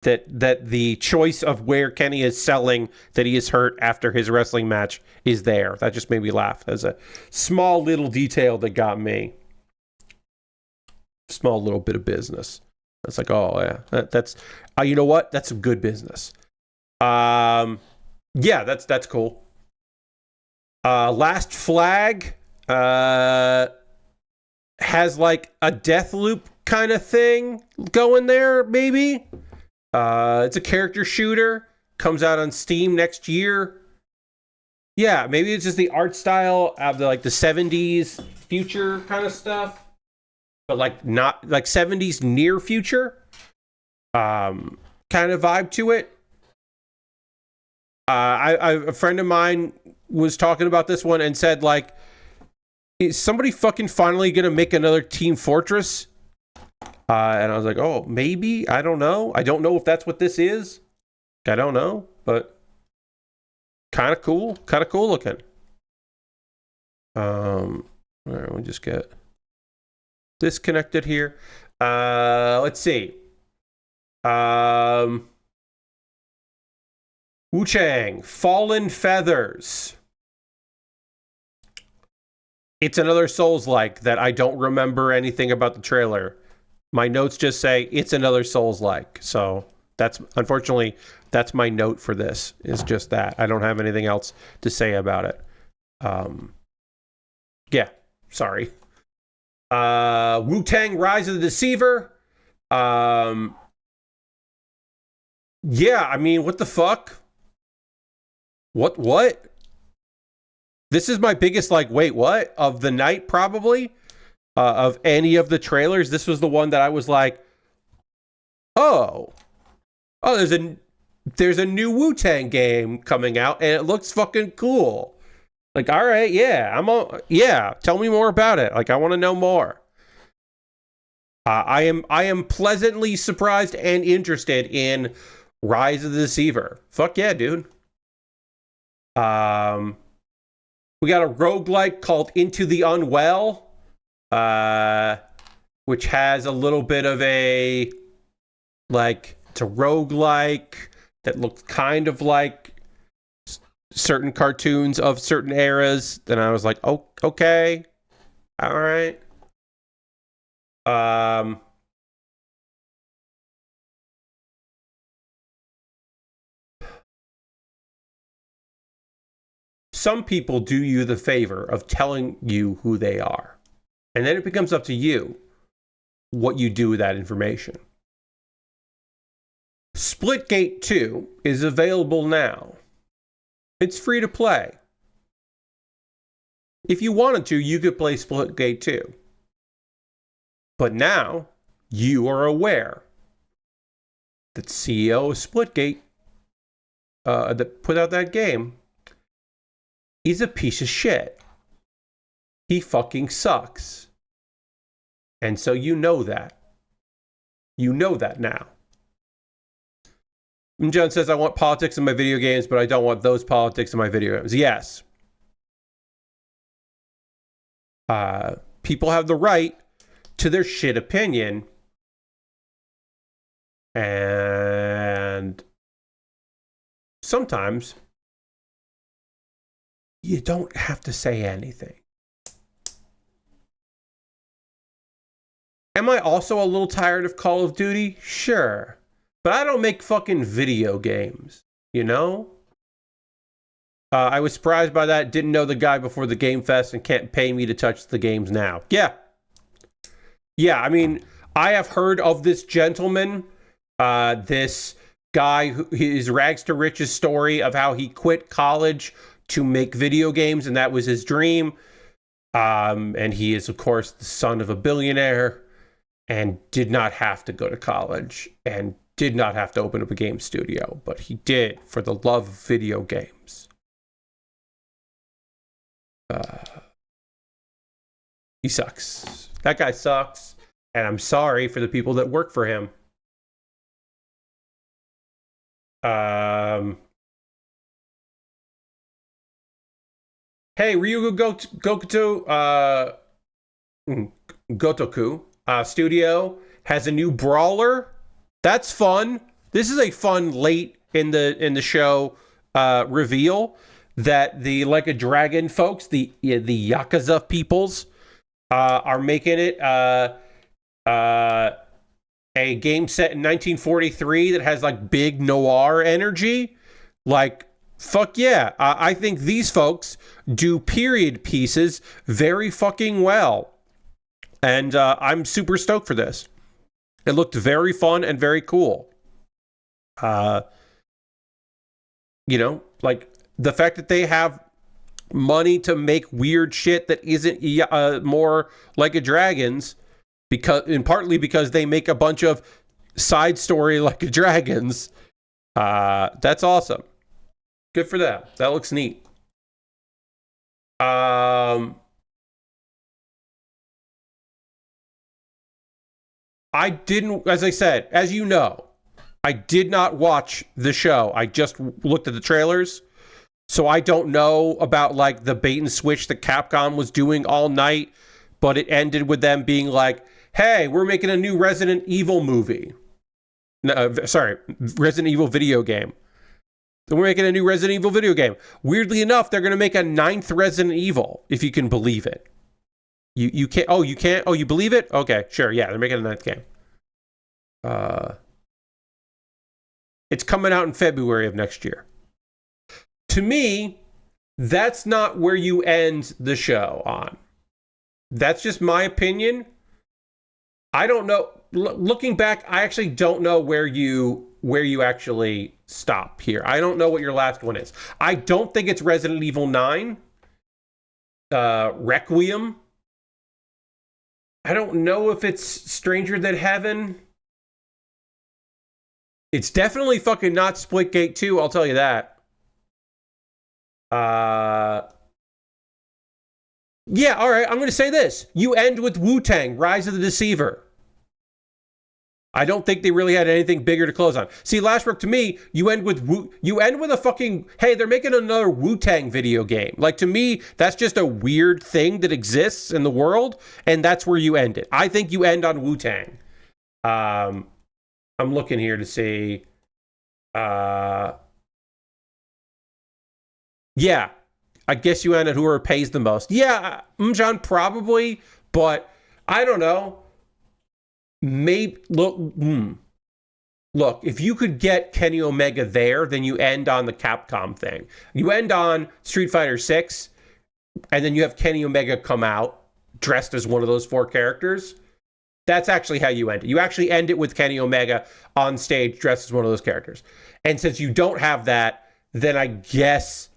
That the choice of where Kenny is selling that he is hurt after his wrestling match is there. That just made me laugh. That's a small little detail that got me. Small little bit of business. It's like, oh yeah, that's you know what? That's some good business. Yeah, that's cool. Last Flag has like a death loop kind of thing going there, maybe. It's a character shooter. Comes out on Steam next year. Yeah, maybe it's just the art style of the 70s future kind of stuff. But like not like 70s near future. Kind of vibe to it. A friend of mine was talking about this one and said, like, is somebody fucking finally gonna make another Team Fortress? And I was like, oh, maybe. I don't know. I don't know if that's what this is. I don't know, but kind of cool. Kind of cool looking. All right, we'll just get disconnected here. Let's see. Wu-Chang, Fallen Feathers. It's another Souls-like that I don't remember anything about the trailer. My notes just say it's another Souls-like. So that's, unfortunately, that's my note for this, is just that. I don't have anything else to say about it. Yeah, sorry. Wu-Tang Rise of the Deceiver. Yeah, I mean, what the fuck? What? This is my biggest, like, wait, what? Of the night, probably? Of any of the trailers, this was the one that I was like, oh, there's a new Wu-Tang game coming out, and it looks fucking cool. Like, all right, yeah, tell me more about it. Like, I want to know more. I am pleasantly surprised and interested in Rise of the Deceiver. Fuck yeah, dude. We got a roguelike called Into the Unwell. Which has a little bit of a, like, it's a roguelike that looks kind of like certain cartoons of certain eras. Then I was like, oh, okay, all right. Some people do you the favor of telling you who they are. And then it becomes up to you what you do with that information. Splitgate 2 is available now. It's free to play. If you wanted to, you could play Splitgate 2. But now, you are aware that CEO of Splitgate, that put out that game, is a piece of shit. He fucking sucks. And so you know that. You know that now. And John says, I want politics in my video games, but I don't want those politics in my video games. Yes. People have the right to their shit opinion. And sometimes you don't have to say anything. Am I also a little tired of Call of Duty? Sure. But I don't make fucking video games, you know? I was surprised by that. Didn't know the guy before the Game Fest and can't pay me to touch the games now. Yeah. Yeah, I mean, I have heard of this gentleman, this guy, his rags to riches story of how he quit college to make video games, and that was his dream. And he is, of course, the son of a billionaire and did not have to go to college and did not have to open up a game studio, but he did for the love of video games. He sucks. That guy sucks, and I'm sorry for the people that work for him. Hey, Gotoku Studio has a new brawler. That's fun. This is a fun late in the show reveal that the Like a Dragon folks, the Yakuza peoples, are making it a game set in 1943 that has like big noir energy. Like, fuck yeah. I think these folks do period pieces very fucking well. And I'm super stoked for this. It looked very fun and very cool. You know, like the fact that they have money to make weird shit that isn't more Like a Dragons, partly because they make a bunch of side story Like a Dragons. That's awesome. Good for them. That looks neat. I didn't, as I said, as you know, I did not watch the show. I just looked at the trailers. So I don't know about like the bait and switch that Capcom was doing all night, but it ended with them being like, hey, we're making a new Resident Evil movie. Resident Evil video game. We're making a new Resident Evil video game. Weirdly enough, they're going to make a 9th Resident Evil, if you can believe it. You can't. Oh, you can't. Oh, you believe it? Okay, sure. Yeah, they're making a 9th game. It's coming out in February of next year. To me, that's not where you end the show on. That's just my opinion. I don't know. Looking back, I actually don't know where you actually stop here. I don't know what your last one is. I don't think it's Resident Evil 9. Requiem. I don't know if it's Stranger Than Heaven. It's definitely fucking not Splitgate 2, I'll tell you that. Yeah, alright, I'm going to say this. You end with Wu-Tang, Rise of the Deceiver. I don't think they really had anything bigger to close on. See, Lashbrook, to me, you end with a fucking, hey, they're making another Wu-Tang video game. Like, to me, that's just a weird thing that exists in the world, and that's where you end it. I think you end on Wu-Tang. I'm looking here to see. Yeah, I guess you end at whoever pays the most. Yeah, Mjan probably, but I don't know. Maybe look, if you could get Kenny Omega there, then you end on the Capcom thing. You end on Street Fighter 6, and then you have Kenny Omega come out dressed as one of those 4 characters. That's actually how you end it. You actually end it with Kenny Omega on stage dressed as one of those characters. And since you don't have that, then I guess,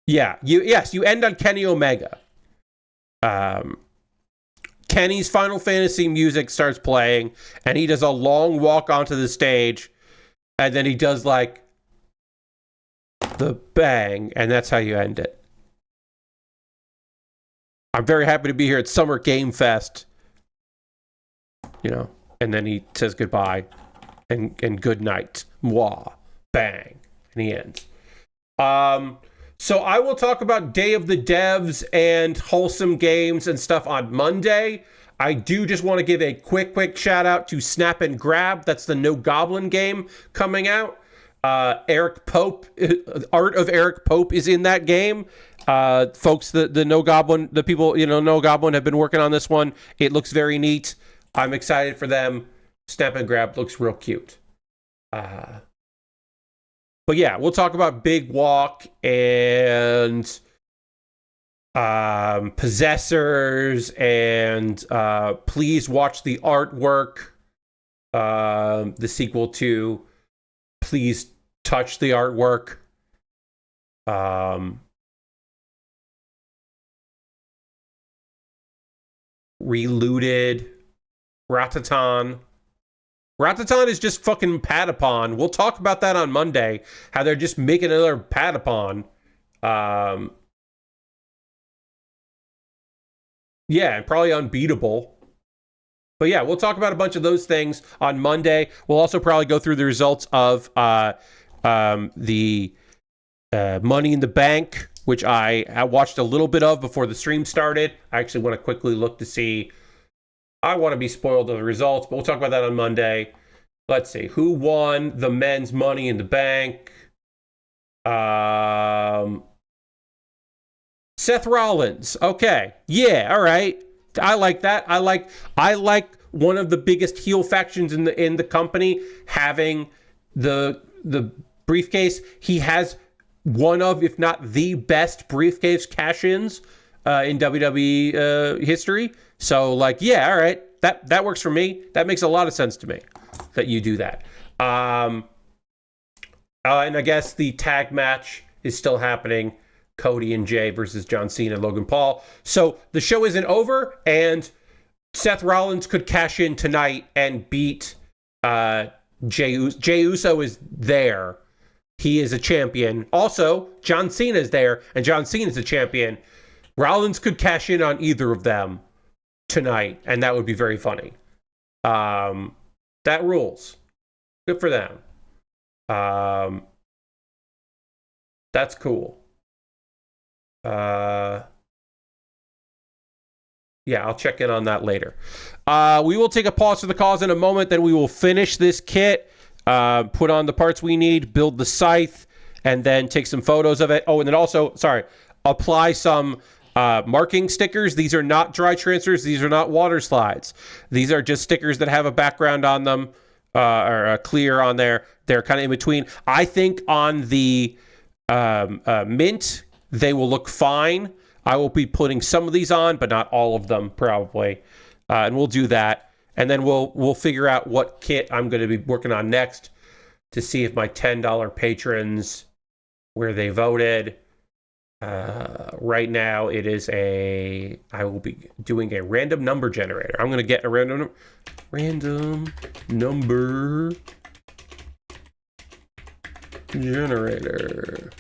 yeah, you end on Kenny Omega. Kenny's Final Fantasy music starts playing, and he does a long walk onto the stage, and then he does like the bang, and that's how you end it. I'm very happy to be here at Summer Game Fest. You know, and then he says goodbye and good night. Mwah. Bang. And he ends. So I will talk about Day of the Devs and wholesome games and stuff on Monday. I do just want to give a quick shout out to Snap and Grab. That's the No Goblin game coming out. Eric Pope, Art of Eric Pope is in that game. Folks, the No Goblin, the people, No Goblin have been working on this one. It looks very neat. I'm excited for them. Snap and Grab looks real cute. But yeah, we'll talk about Big Walk and Possessors and please watch the artwork. The sequel to Please Touch the Artwork. Relooted. Ratatan. Ratatan is just fucking Patapon. We'll talk about that on Monday, how they're just making another Patapon. Yeah, and probably unbeatable. But yeah, we'll talk about a bunch of those things on Monday. We'll also probably go through the results of the Money in the Bank, which I watched a little bit of before the stream started. I actually want to quickly look to see. I want to be spoiled of the results, but we'll talk about that on Monday. Let's see. Who won the men's Money in the Bank? Seth Rollins. Okay. Yeah, all right. I like that. I like one of the biggest heel factions in the company having the briefcase. He has one of, if not the best briefcase cash-ins in WWE history. So, like, yeah, all right, that works for me. That makes a lot of sense to me that you do that. And I guess the tag match is still happening. Cody and Jay versus John Cena and Logan Paul. So the show isn't over, and Seth Rollins could cash in tonight and beat Jay Uso. Jay Uso is there. He is a champion. Also, John Cena is there, and John Cena is a champion. Rollins could cash in on either of them tonight, and that would be very funny. That rules. Good for them. That's cool. Yeah, I'll check in on that later. We will take a pause for the cause in a moment. Then we will finish this kit, put on the parts we need, build the scythe, and then take some photos of it. Oh, and then also, apply some marking stickers. These are not dry transfers. These are not water slides. These are just stickers that have a background on them, or a clear on there. They're kind of in between. I think on the mint, they will look fine. I will be putting some of these on, but not all of them, probably. And we'll do that. And then we'll figure out what kit I'm going to be working on next to see if my $10 patrons, where they voted. Right now, it is I will be doing a random number generator. I'm going to get a random number generator.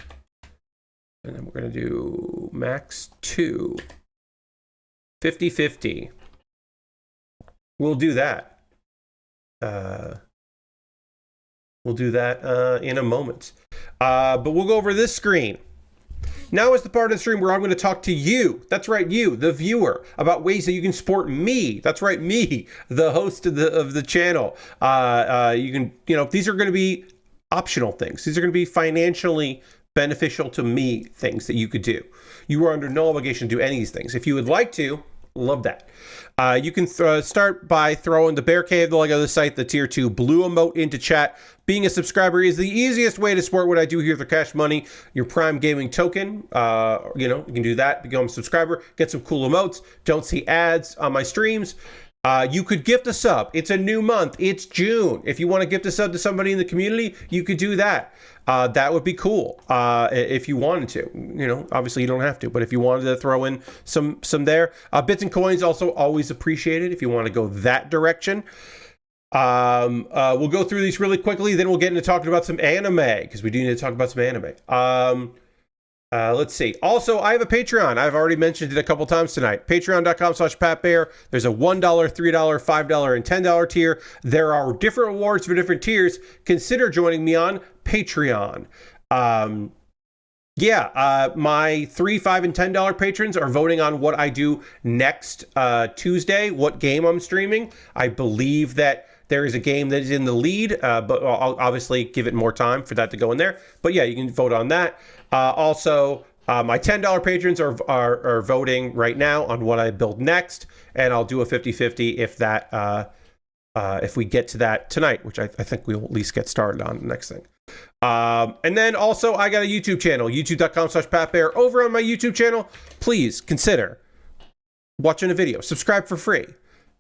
And then we're going to do max 2. 50-50. We'll do that. We'll do that in a moment. But we'll go over this screen. Now is the part of the stream where I'm going to talk to you. That's right, you, the viewer, about ways that you can support me. That's right, me, the host of the channel. You can, these are going to be optional things. These are going to be financially beneficial to me things that you could do. You are under no obligation to do any of these things. If you would like to, love that. You can start by throwing the Bear Cave, the logo of the site, the tier 2 blue emote into chat. Being a subscriber is the easiest way to support what I do here for Cash Money. Your Prime Gaming token, you can do that. Become a subscriber, get some cool emotes. Don't see ads on my streams. You could gift a sub. It's a new month. It's June. If you want to gift a sub to somebody in the community, you could do that. That would be cool if you wanted to. Obviously you don't have to, but if you wanted to throw in some there. Bits and coins also always appreciated if you want to go that direction. We'll go through these really quickly, then we'll get into talking about some anime, because we do need to talk about some anime. Let's see. Also, I have a Patreon. I've already mentioned it a couple times tonight. Patreon.com/PatBear. There's a $1, $3, $5, and $10 tier. There are different rewards for different tiers. Consider joining me on Patreon. My $3, $5, and $10 patrons are voting on what I do next Tuesday, what game I'm streaming. I believe that there is a game that is in the lead, but I'll obviously give it more time for that to go in there. But yeah, you can vote on that. Also, my $10 patrons are voting right now on what I build next, and I'll do a 50-50 if we get to that tonight, which I think we'll at least get started on the next thing. And then also, I got a YouTube channel, youtube.com/PatBear. Over on my YouTube channel, please consider watching a video. Subscribe for free.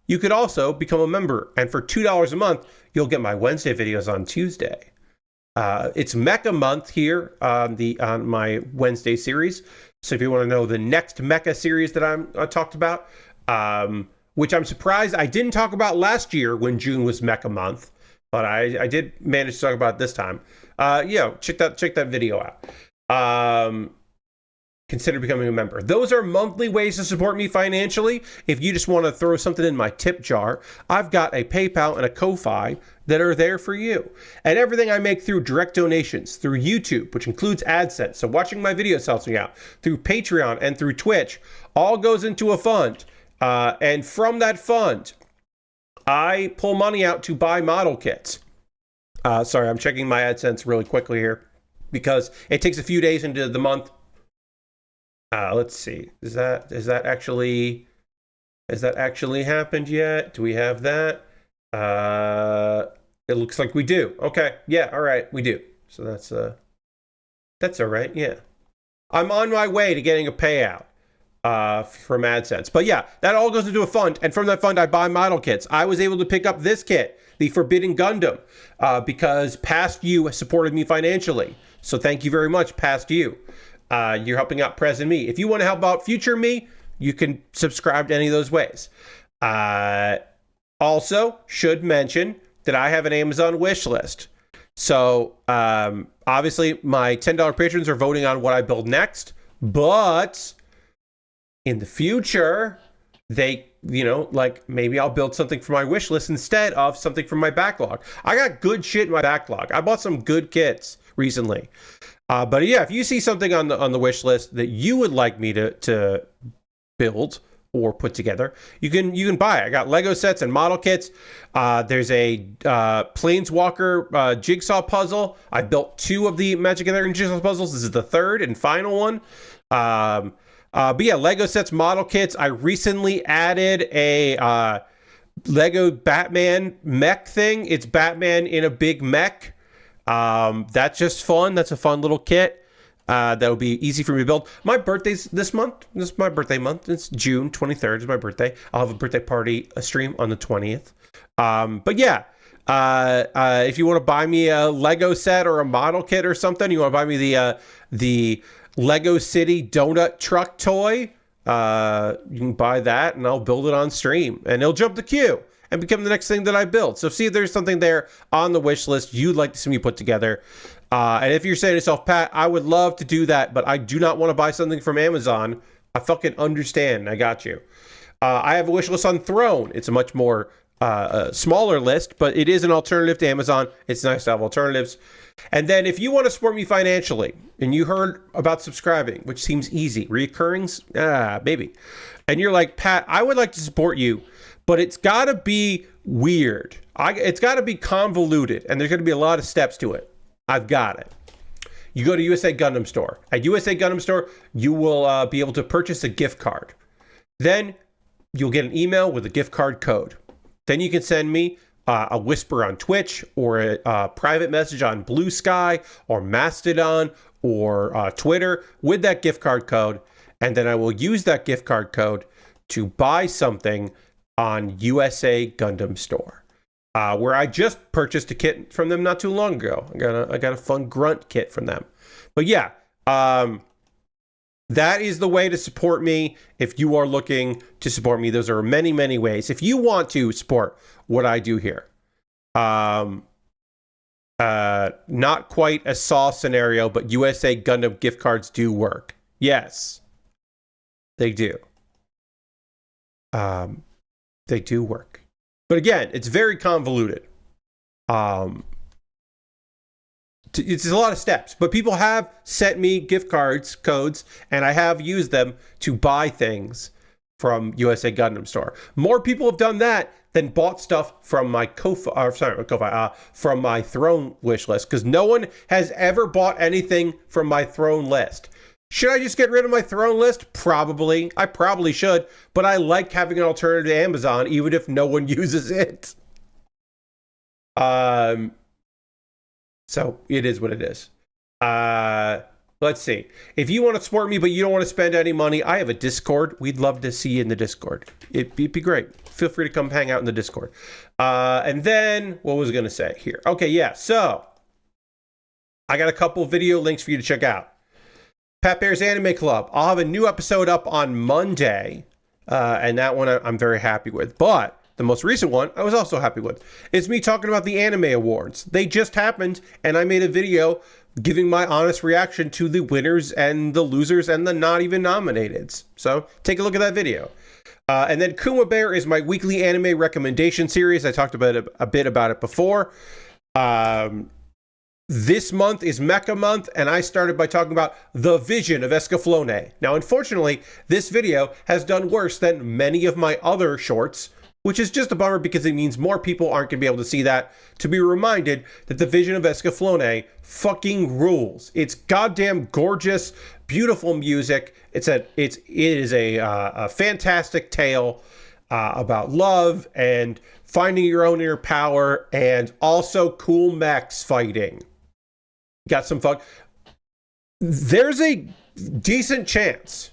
You could also become a member, and for $2 a month, you'll get my Wednesday videos on Tuesday. It's Mecha Month here on my Wednesday series. So if you want to know the next Mecha series that I talked about, which I'm surprised I didn't talk about last year when June was Mecha Month, but I did manage to talk about it this time. Check that video out. Consider becoming a member. Those are monthly ways to support me financially. If you just want to throw something in my tip jar, I've got a PayPal and a Ko-Fi that are there for you. And everything I make through direct donations, through YouTube, which includes AdSense, so watching my videos helps me out, through Patreon and through Twitch, all goes into a fund. And from that fund, I pull money out to buy model kits. Sorry, I'm checking my AdSense really quickly here because it takes a few days into the month. Let's see. Is that actually happened yet? Do we have that? It looks like we do. Okay. Yeah. All right. We do. So that's all right. Yeah. I'm on my way to getting a payout from AdSense. But yeah, that all goes into a fund. And from that fund, I buy model kits. I was able to pick up this kit, the Forbidden Gundam, because Past You supported me financially. So thank you very much, Past You. You're helping out present me. If you want to help out future me, you can subscribe to any of those ways. Also, should mention that I have an Amazon wish list. So obviously, my $10 patrons are voting on what I build next. But in the future, they, maybe I'll build something for my wish list instead of something from my backlog. I got good shit in my backlog. I bought some good kits recently. But yeah, if you see something on the wish list that you would like me to build or put together, you can buy it. I got Lego sets and model kits. There's a Planeswalker jigsaw puzzle. I built 2 of the Magic the Gathering jigsaw puzzles. This is the 3rd and final one. But yeah, Lego sets, model kits. I recently added a Lego Batman mech thing. It's Batman in a big mech. That's just fun. That's a fun little kit. That'll be easy for me to build. My birthday's this month. This is my birthday month. It's June 23rd is my birthday. I'll have a birthday party, a stream on the 20th. But yeah, if you want to buy me a Lego set or a model kit or something, you want to buy me the Lego City donut truck toy, you can buy that and I'll build it on stream and it'll jump the queue and become the next thing that I build. So see if there's something there on the wish list you'd like to see me put together. And if you're saying to yourself, Pat, I would love to do that, but I do not want to buy something from Amazon, I fucking understand. I got you. I have a wish list on Throne. It's a much more smaller list, but it is an alternative to Amazon. It's nice to have alternatives. And then if you want to support me financially, and you heard about subscribing, which seems easy, reoccurrings, maybe. And you're like, Pat, I would like to support you, but it's got to be weird. It's got to be convoluted, and there's going to be a lot of steps to it. I've got it. You go to USA Gundam Store. At USA Gundam Store, you will be able to purchase a gift card. Then you'll get an email with a gift card code. Then you can send me a whisper on Twitch or a private message on Blue Sky or Mastodon or Twitter with that gift card code. And then I will use that gift card code to buy something on USA Gundam Store, where I just purchased a kit from them not too long ago. I got a fun grunt kit from them. But yeah, that is the way to support me. If you are looking to support me, those are many, many ways. If you want to support what I do here, not quite a Saw scenario, but USA Gundam gift cards do work. Yes, they do. They do work. But again, it's very convoluted. It's a lot of steps, but people have sent me gift codes, and I have used them to buy things from USA Gundam Store. More people have done that than bought stuff from my from my Throne wish list, because no one has ever bought anything from my Throne list. Should I just get rid of my Throne list? Probably. I probably should, but I like having an alternative to Amazon, even if no one uses it. So it is what it is. Let's see. If you want to support me, but you don't want to spend any money, I have a Discord. We'd love to see you in the Discord. It'd be great. Feel free to come hang out in the Discord. And then, what was I going to say here? Okay, yeah. So, I got a couple video links for you to check out. Pat Baer's Anime Club. I'll have a new episode up on Monday. And that one I'm very happy with. But the most recent one, I was also happy with. It's me talking about the anime awards. They just happened, and I made a video giving my honest reaction to the winners and the losers and the not even nominateds. So take a look at that video. And then Kuma Baer is my weekly anime recommendation series. I talked about a bit about it before. This month is Mecha Month, and I started by talking about the vision of Escaflowne. Now, unfortunately, this video has done worse than many of my other shorts, which is just a bummer because it means more people aren't going to be able to see that, to be reminded that the vision of Escaflowne fucking rules. It's goddamn gorgeous, beautiful music. It is a fantastic tale about love and finding your own inner power, and also cool mechs fighting. Got some fun. There's a decent chance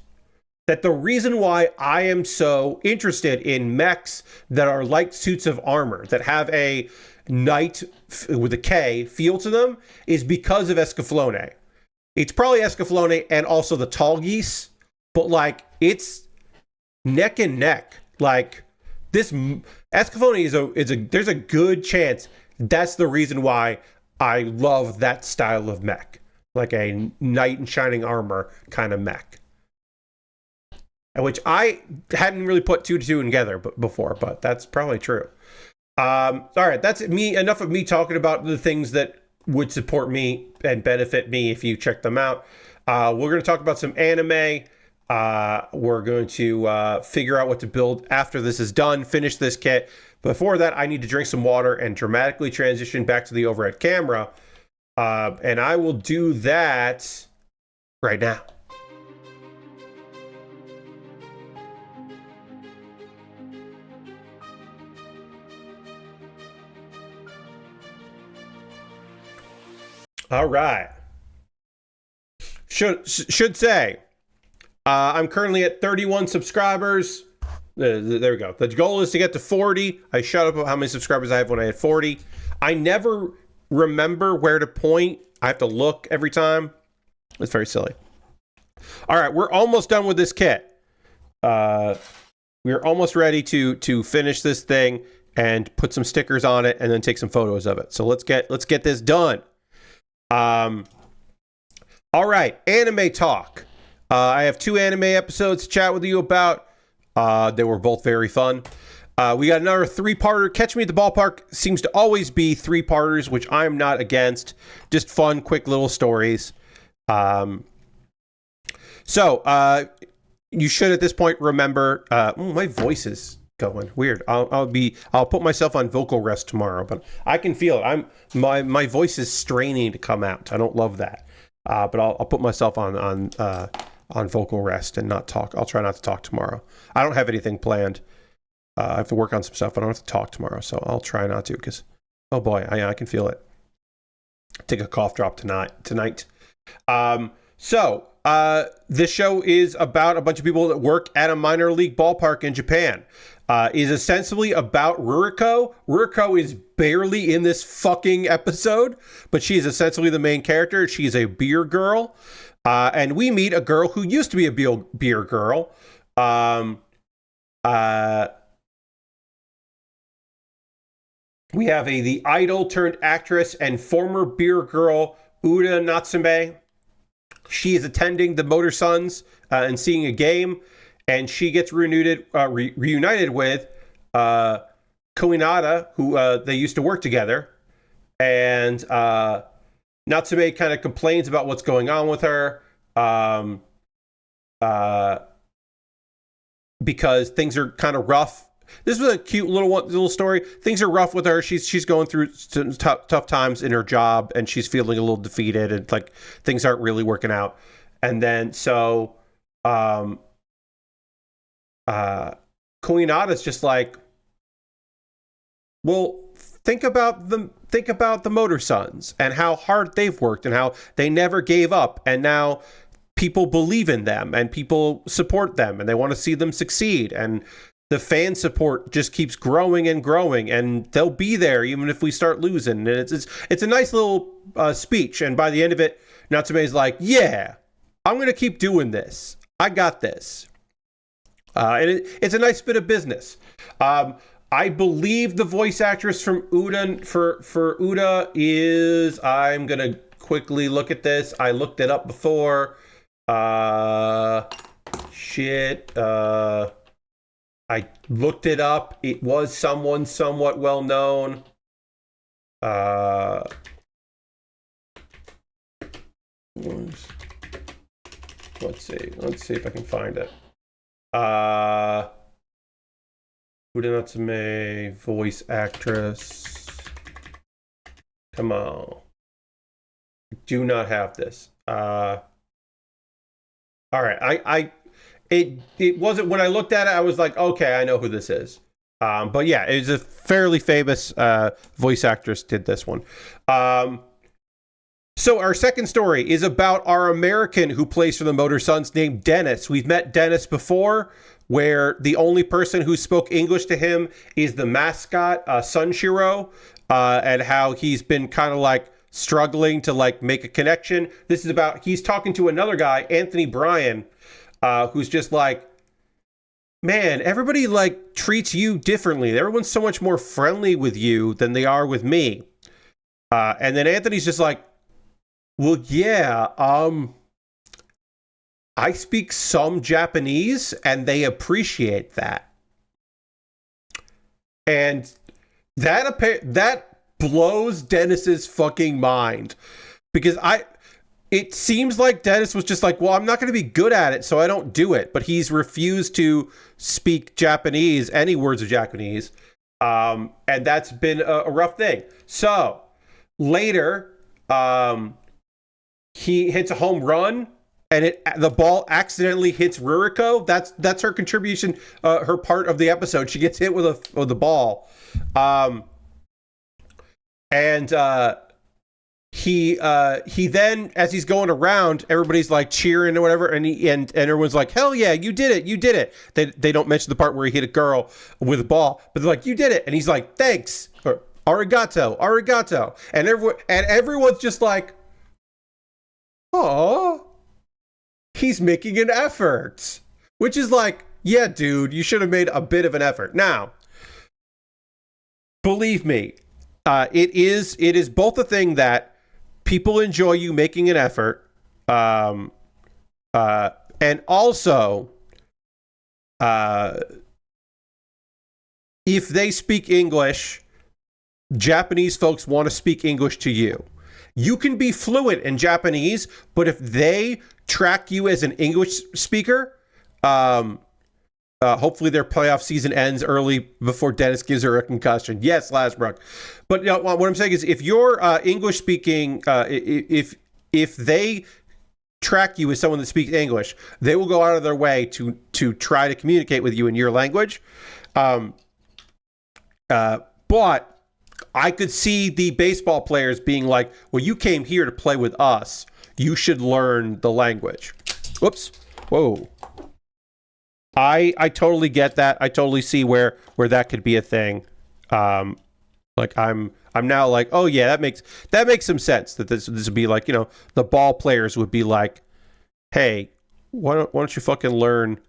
that the reason why I am so interested in mechs that are like suits of armor, that have a knight with a K feel to them, is because of Escaflowne. It's probably Escaflowne and also the Tall Geese, but like it's neck and neck. Like this Escaflowne there's a good chance that's the reason why I love that style of mech, like a knight in shining armor kind of mech, which I hadn't really put two to two together before, but that's probably true. All right, that's me. Enough of me talking about the things that would support me and benefit me if you check them out. We're going to talk about some anime. We're going to figure out what to build after this is done, finish this kit. Before that, I need to drink some water and dramatically transition back to the overhead camera. And I will do that right now. All right. Should say, I'm currently at 31 subscribers. There we go. The goal is to get to 40. I shut up about how many subscribers I have when I had 40. I never remember where to point. I have to look every time. It's very silly. All right, we're almost done with this kit. We're almost ready to finish this thing and put some stickers on it and then take some photos of it. So let's get this done. All right, anime talk. I have 2 anime episodes to chat with you about. They were both very fun. We got another 3-parter. Catch Me at the Ballpark seems to always be 3-parters, which I'm not against. Just fun, quick little stories. So you should at this point remember. My voice is going weird. I'll put myself on vocal rest tomorrow, but I can feel it. My voice is straining to come out. I don't love that. But I'll put myself on vocal rest and not talk. I'll try not to talk tomorrow. I don't have anything planned. I have to work on some stuff. I don't have to talk tomorrow, so I'll try not to because, oh boy, I can feel it. Take a cough drop tonight. So this show is about a bunch of people that work at a minor league ballpark in Japan. Is essentially about Ruriko. Ruriko is barely in this fucking episode, but she is essentially the main character. She's a beer girl. And we meet a girl who used to be a beer girl. We have the idol turned actress and former beer girl, Uda Natsume. She is attending the Motor Sons and seeing a game, and she gets reunited with Koinada, who they used to work together. And Natsume kind of complains about what's going on with her because things are kind of rough. This was a cute little story. Things are rough with her. She's going through tough times in her job, and she's feeling a little defeated, and like things aren't really working out. And then so Koinada's just like, well, think about the Motor Sons and how hard they've worked and how they never gave up, and now people believe in them and people support them and they want to see them succeed, and the fan support just keeps growing and growing, and they'll be there even if we start losing. And it's a nice little speech, and by the end of it, Natsume's like, yeah, I'm gonna keep doing this. I got this. And it's a nice bit of business. I believe the voice actress from Uda for Uda is. I'm gonna quickly look at this. I looked it up before. Shit. I looked it up. It was someone somewhat well known. Let's see if I can find it. Uda voice actress. Come on. I do not have this. All right. It wasn't, when I looked at it, I was like, okay, I know who this is. But yeah, it was a fairly famous voice actress did this one. So our second story is about our American who plays for the Motor Sons named Dennis. We've met Dennis before, where the only person who spoke English to him is the mascot, Sunshiro, and how he's been kind of like struggling to like make a connection. This is about, he's talking to another guy, Anthony Bryan, who's just like, man, everybody like treats you differently. Everyone's so much more friendly with you than they are with me. And then Anthony's just like, well, yeah, I speak some Japanese and they appreciate that. And that blows Dennis's fucking mind, because it seems like Dennis was just like, well, I'm not going to be good at it, so I don't do it. But he's refused to speak Japanese, any words of Japanese. And that's been a rough thing. So later, he hits a home run, and the ball accidentally hits Ruriko. That's her contribution, her part of the episode. She gets hit with the ball, and he then, as he's going around, everybody's like cheering or whatever, and everyone's like, hell yeah, you did it. They don't mention the part where he hit a girl with a ball, but they're like, you did it, and he's like, thanks, or arigato, and everyone's just like, oh, he's making an effort, which is like, yeah, dude, you should have made a bit of an effort. Now, believe me, it is both a thing that people enjoy you making an effort, and also, if they speak English, Japanese folks want to speak English to you. You can be fluent in Japanese, but if they track you as an English speaker, hopefully their playoff season ends early before Dennis gives her a concussion. Yes, Lasbrook. But you know, what I'm saying is, if you're English speaking, if they track you as someone that speaks English, they will go out of their way to try to communicate with you in your language. But I could see the baseball players being like, well, you came here to play with us. You should learn the language. Whoops. Whoa. I totally get that. I totally see where that could be a thing. Like I'm now like, oh yeah, that makes some sense, that this would be like, you know, the ball players would be like, hey, why don't you fucking learn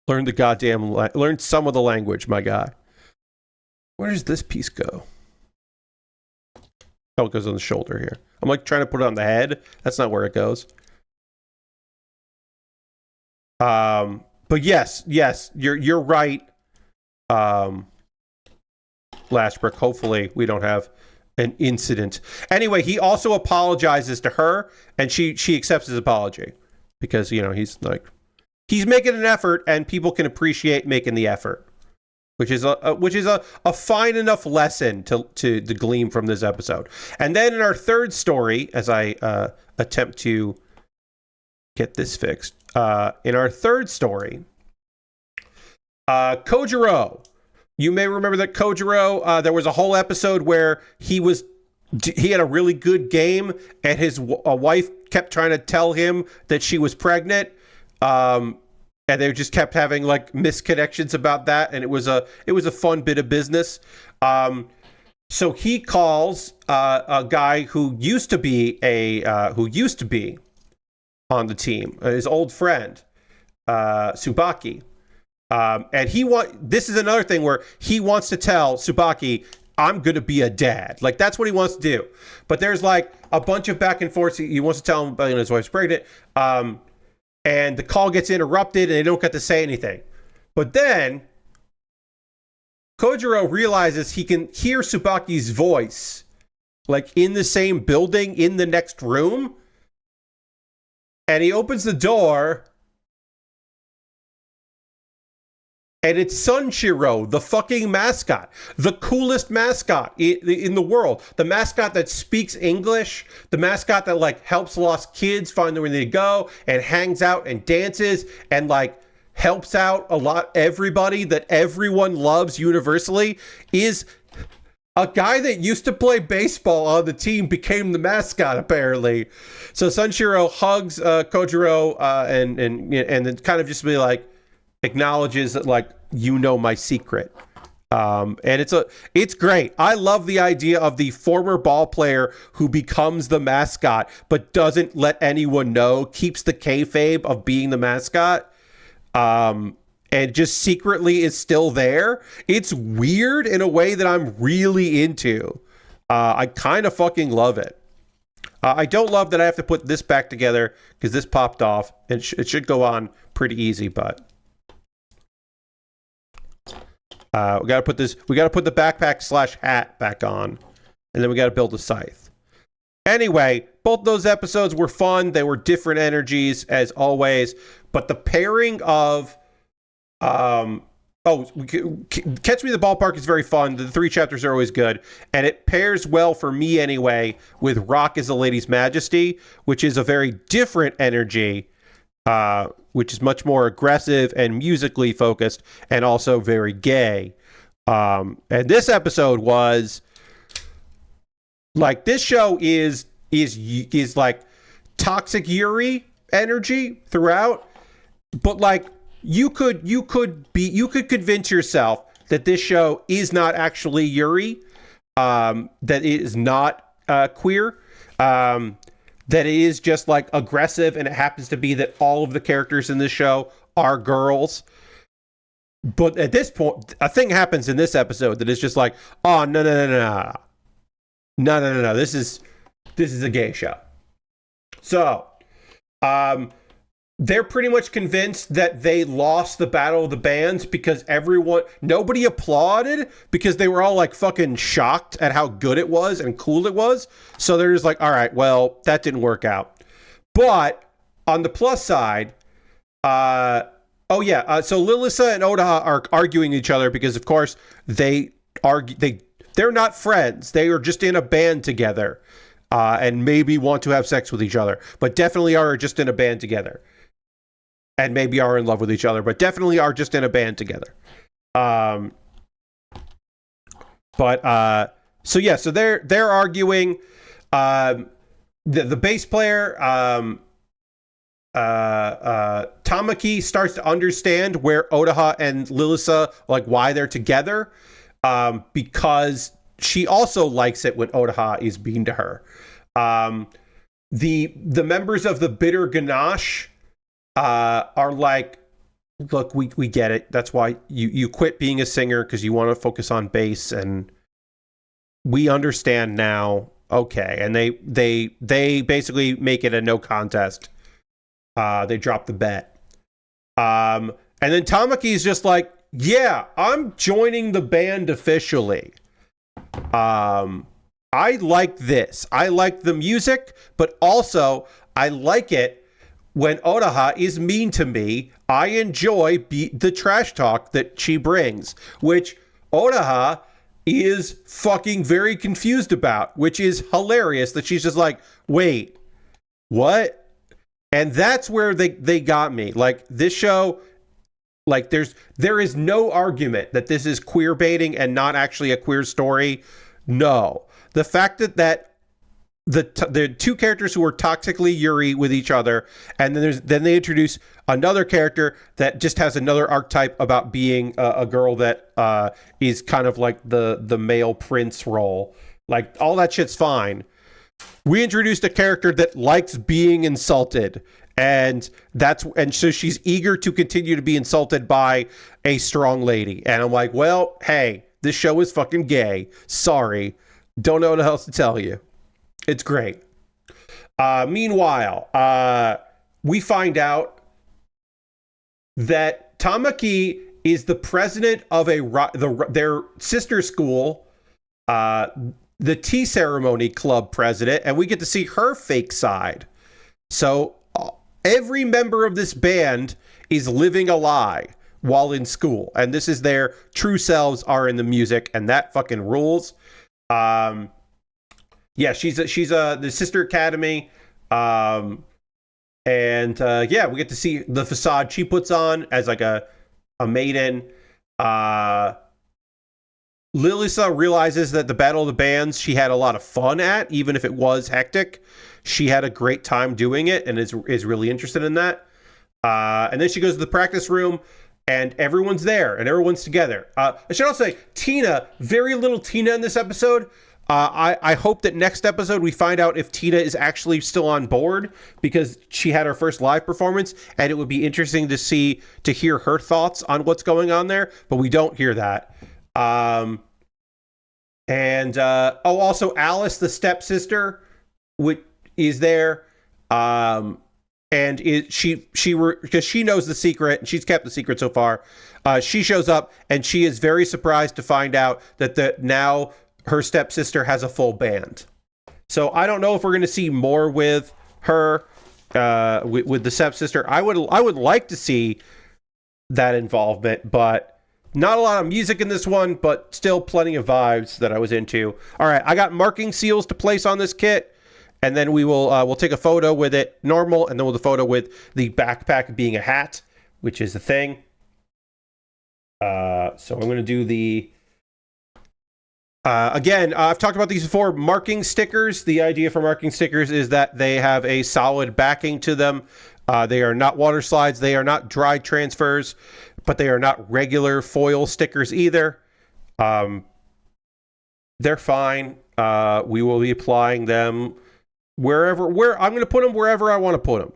the goddamn learn some of the language, my guy. Where does this piece go? Oh, it goes on the shoulder here. I'm like trying to put it on the head. That's not where it goes. But yes, you're right. Lashbrook, hopefully we don't have an incident. Anyway, he also apologizes to her, and she accepts his apology, because, you know, he's making an effort, and people can appreciate making the effort, which is a fine enough lesson to glean from this episode. And then in our third story, as I attempt to get this fixed, in our third story, Kojiro. You may remember that Kojiro, there was a whole episode where he had a really good game, and his wife kept trying to tell him that she was pregnant, and they just kept having like misconnections about that, and it was a fun bit of business. So he calls a guy who used to be on the team, his old friend, Tsubaki. And this is another thing where he wants to tell Tsubaki, I'm going to be a dad. Like, that's what he wants to do. But there's like a bunch of back and forth. He wants to tell him about his wife's pregnant. And the call gets interrupted and they don't get to say anything. But then Kojiro realizes he can hear Tsubaki's voice, like in the same building, in the next room. And he opens the door. And it's Sunshiro, the fucking mascot. The coolest mascot in the world. The mascot that speaks English. The mascot that, like, helps lost kids find where they go. And hangs out and dances. And, like, helps out everybody that everyone loves universally. Is a guy that used to play baseball on the team became the mascot, apparently. So Sunshiro hugs Kojiro and then kind of just be like, acknowledges that, like, my secret. And it's great. I love the idea of the former ball player who becomes the mascot but doesn't let anyone know, keeps the kayfabe of being the mascot, and just secretly is still there. It's weird in a way that I'm really into. I kind of fucking love it. I don't love that I have to put this back together because this popped off. It should go on pretty easy, but we got to put the backpack / hat back on, and then we got to build a scythe. Anyway, both those episodes were fun. They were different energies as always, but the pairing of Catch Me the Ballpark is very fun. The 3 chapters are always good, and it pairs well for me anyway with Rock as a Lady's Majesty, which is a very different energy. Which is much more aggressive and musically focused and also very gay. And this episode was like, this show is like toxic Yuri energy throughout, but like you could convince yourself that this show is not actually Yuri, that it is not queer, that it is just like aggressive, and it happens to be that all of the characters in this show are girls. But at this point, a thing happens in this episode that is just like, oh, no. This is a gay show. So, they're pretty much convinced that they lost the Battle of the Bands because nobody applauded because they were all like fucking shocked at how good it was and cool it was. So they're just like, all right, well, that didn't work out. But on the plus side, so Lilisa and Odaha are arguing each other because, of course, they're not friends. They are just in a band together, and maybe want to have sex with each other, but definitely are just in a band together. And maybe are in love with each other, but definitely are just in a band together. So they're arguing. The bass player, Tamaki, starts to understand where Odaha and Lilisa, like, why they're together, because she also likes it when Odaha is mean to her. The members of the Bitter Ganache are like, look, we get it. That's why you quit being a singer, because you want to focus on bass, and we understand now. Okay. And they basically make it a no contest. They drop the bet. And then Tamaki's just like, yeah, I'm joining the band officially. I like this. I like the music, but also I like it when Odaha is mean to me. I enjoy the trash talk that she brings, which Odaha is fucking very confused about, which is hilarious that she's just like, wait, what? And that's where they got me. Like, this show, like, there is no argument that this is queer baiting and not actually a queer story. No. The fact that the two characters who are toxically Yuri with each other, and then they introduce another character that just has another archetype about being a girl that is kind of like the male prince role. Like, all that shit's fine. We introduced a character that likes being insulted And so she's eager to continue to be insulted by a strong lady. And I'm like, well, hey, this show is fucking gay. Sorry. Don't know what else to tell you. It's great. Meanwhile, we find out that Tamaki is the president of their sister school, the tea ceremony club president, and we get to see her fake side. So every member of this band is living a lie while in school, and this is their true selves are in the music, and that fucking rules. Yeah, she's the sister academy, and yeah, we get to see the facade she puts on as like a maiden. Lilisa realizes that the Battle of the Bands she had a lot of fun at, even if it was hectic. She had a great time doing it and is really interested in that. And then she goes to the practice room and everyone's there and everyone's together. I should also say, Tina, very little Tina in this episode. I hope that next episode we find out if Tina is actually still on board, because she had her first live performance and it would be interesting to hear her thoughts on what's going on there, but we don't hear that. Also Alice, the stepsister, is there. Because she knows the secret and she's kept the secret so far. She shows up and she is very surprised to find out that now her stepsister has a full band. So I don't know if we're going to see more with her, with the stepsister. I would like to see that involvement, but not a lot of music in this one, but still plenty of vibes that I was into. All right, I got marking seals to place on this kit, and then we'll take a photo with it normal, and then we'll do a photo with the backpack being a hat, which is a thing. So I'm going to do the... Again, I've talked about these before. Marking stickers. The idea for marking stickers is that they have a solid backing to them. They are not water slides. They are not dry transfers, but they are not regular foil stickers either. They're fine. We will be applying them where I'm going to put them wherever I want to put them.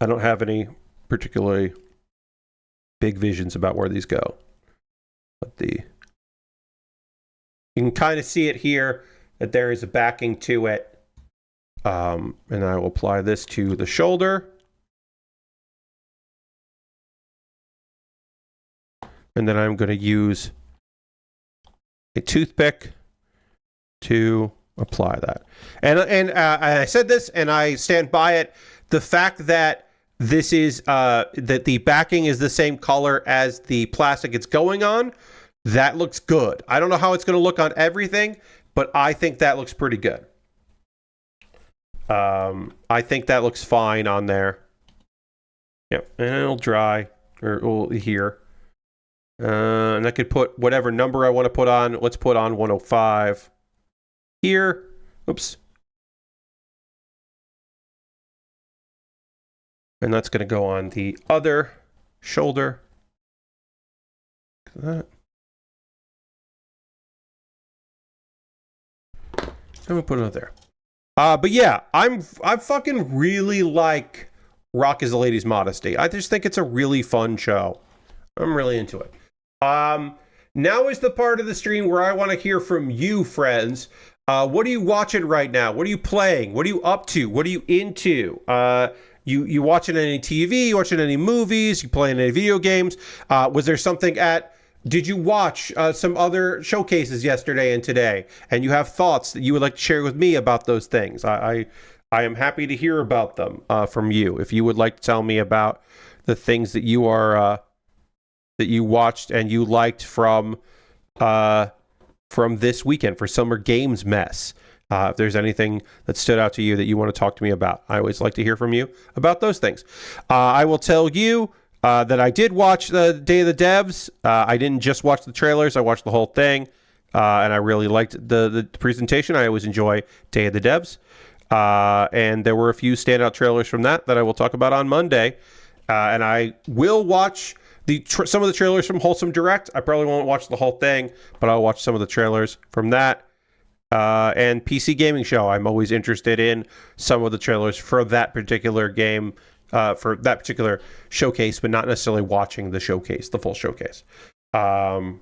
I don't have any particularly big visions about where these go. But you can kind of see it here that there is a backing to it. And I will apply this to the shoulder. And then I'm going to use a toothpick to apply that. And I said this and I stand by it. The fact that this is that the backing is the same color as the plastic it's going on, that looks good. I don't know how it's going to look on everything, but I think that looks pretty good. I think that looks fine on there. Yep, and it'll dry here. And I could put whatever number I want to put on. Let's put on 105 here. Oops. And that's going to go on the other shoulder. That. I'm going to put it there. But yeah, I fucking really like Rock is a Lady's Modesty. I just think it's a really fun show. I'm really into it. Now is the part of the stream where I want to hear from you, friends. What are you watching right now? What are you playing? What are you up to? What are you into? You watching any TV? You watching any movies? You playing any video games? Was there something did you watch some other showcases yesterday and today? And you have thoughts that you would like to share with me about those things? I am happy to hear about them from you. If you would like to tell me about the things that you are that you watched and you liked from this weekend for Summer Games Mess. If there's anything that stood out to you that you want to talk to me about, I always like to hear from you about those things. I will tell you that I did watch the Day of the Devs. I didn't just watch the trailers. I watched the whole thing, and I really liked the presentation. I always enjoy Day of the Devs. And there were a few standout trailers from that I will talk about on Monday. And I will watch some of the trailers from Wholesome Direct. I probably won't watch the whole thing, but I'll watch some of the trailers from that. and PC Gaming Show. I'm always interested in some of the trailers for that particular game, for that particular showcase, but not necessarily watching the showcase, the full showcase. I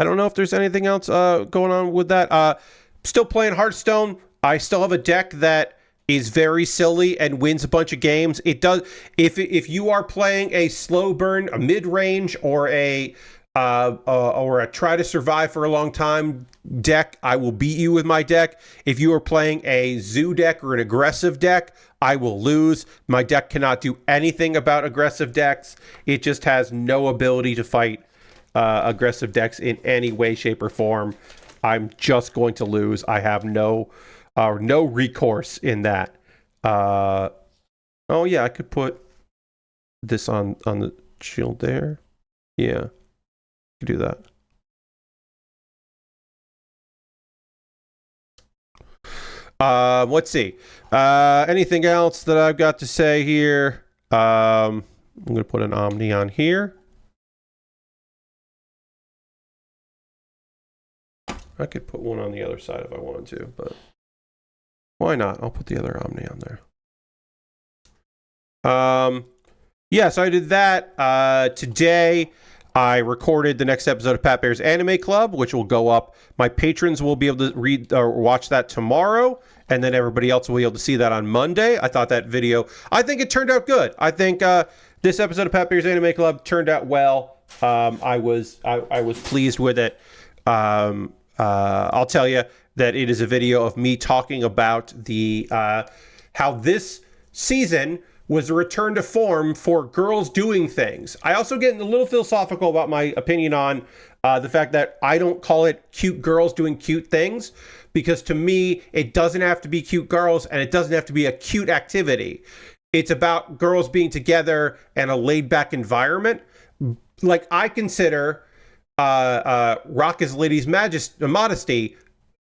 don't know if there's anything else going on with that. Still playing Hearthstone. I still have a deck that is very silly and wins a bunch of games. It does. If you are playing a slow burn, a mid range, or a try to survive for a long time deck, I will beat you with my deck. If you are playing a zoo deck or an aggressive deck, I will lose. My deck cannot do anything about aggressive decks. It just has no ability to fight aggressive decks in any way, shape, or form. I'm just going to lose. I have no recourse in that. Oh yeah, I could put this on the shield there. Yeah, I could do that. Let's see. Anything else that I've got to say here? I'm going to put an Omni on here. I could put one on the other side if I wanted to, but why not? I'll put the other Omni on there. Yeah, so I did that. Today, I recorded the next episode of Pat Baer's Anime Club, which will go up. My patrons will be able to read or watch that tomorrow, and then everybody else will be able to see that on Monday. I thought that video, I think it turned out good. I think this episode of Pat Baer's Anime Club turned out well. I was pleased with it. I'll tell you that it is a video of me talking about the how this season was a return to form for girls doing things. I also get a little philosophical about my opinion on the fact that I don't call it cute girls doing cute things, because to me, it doesn't have to be cute girls and it doesn't have to be a cute activity. It's about girls being together and a laid-back environment. Like, I consider Rock is Lady's Modesty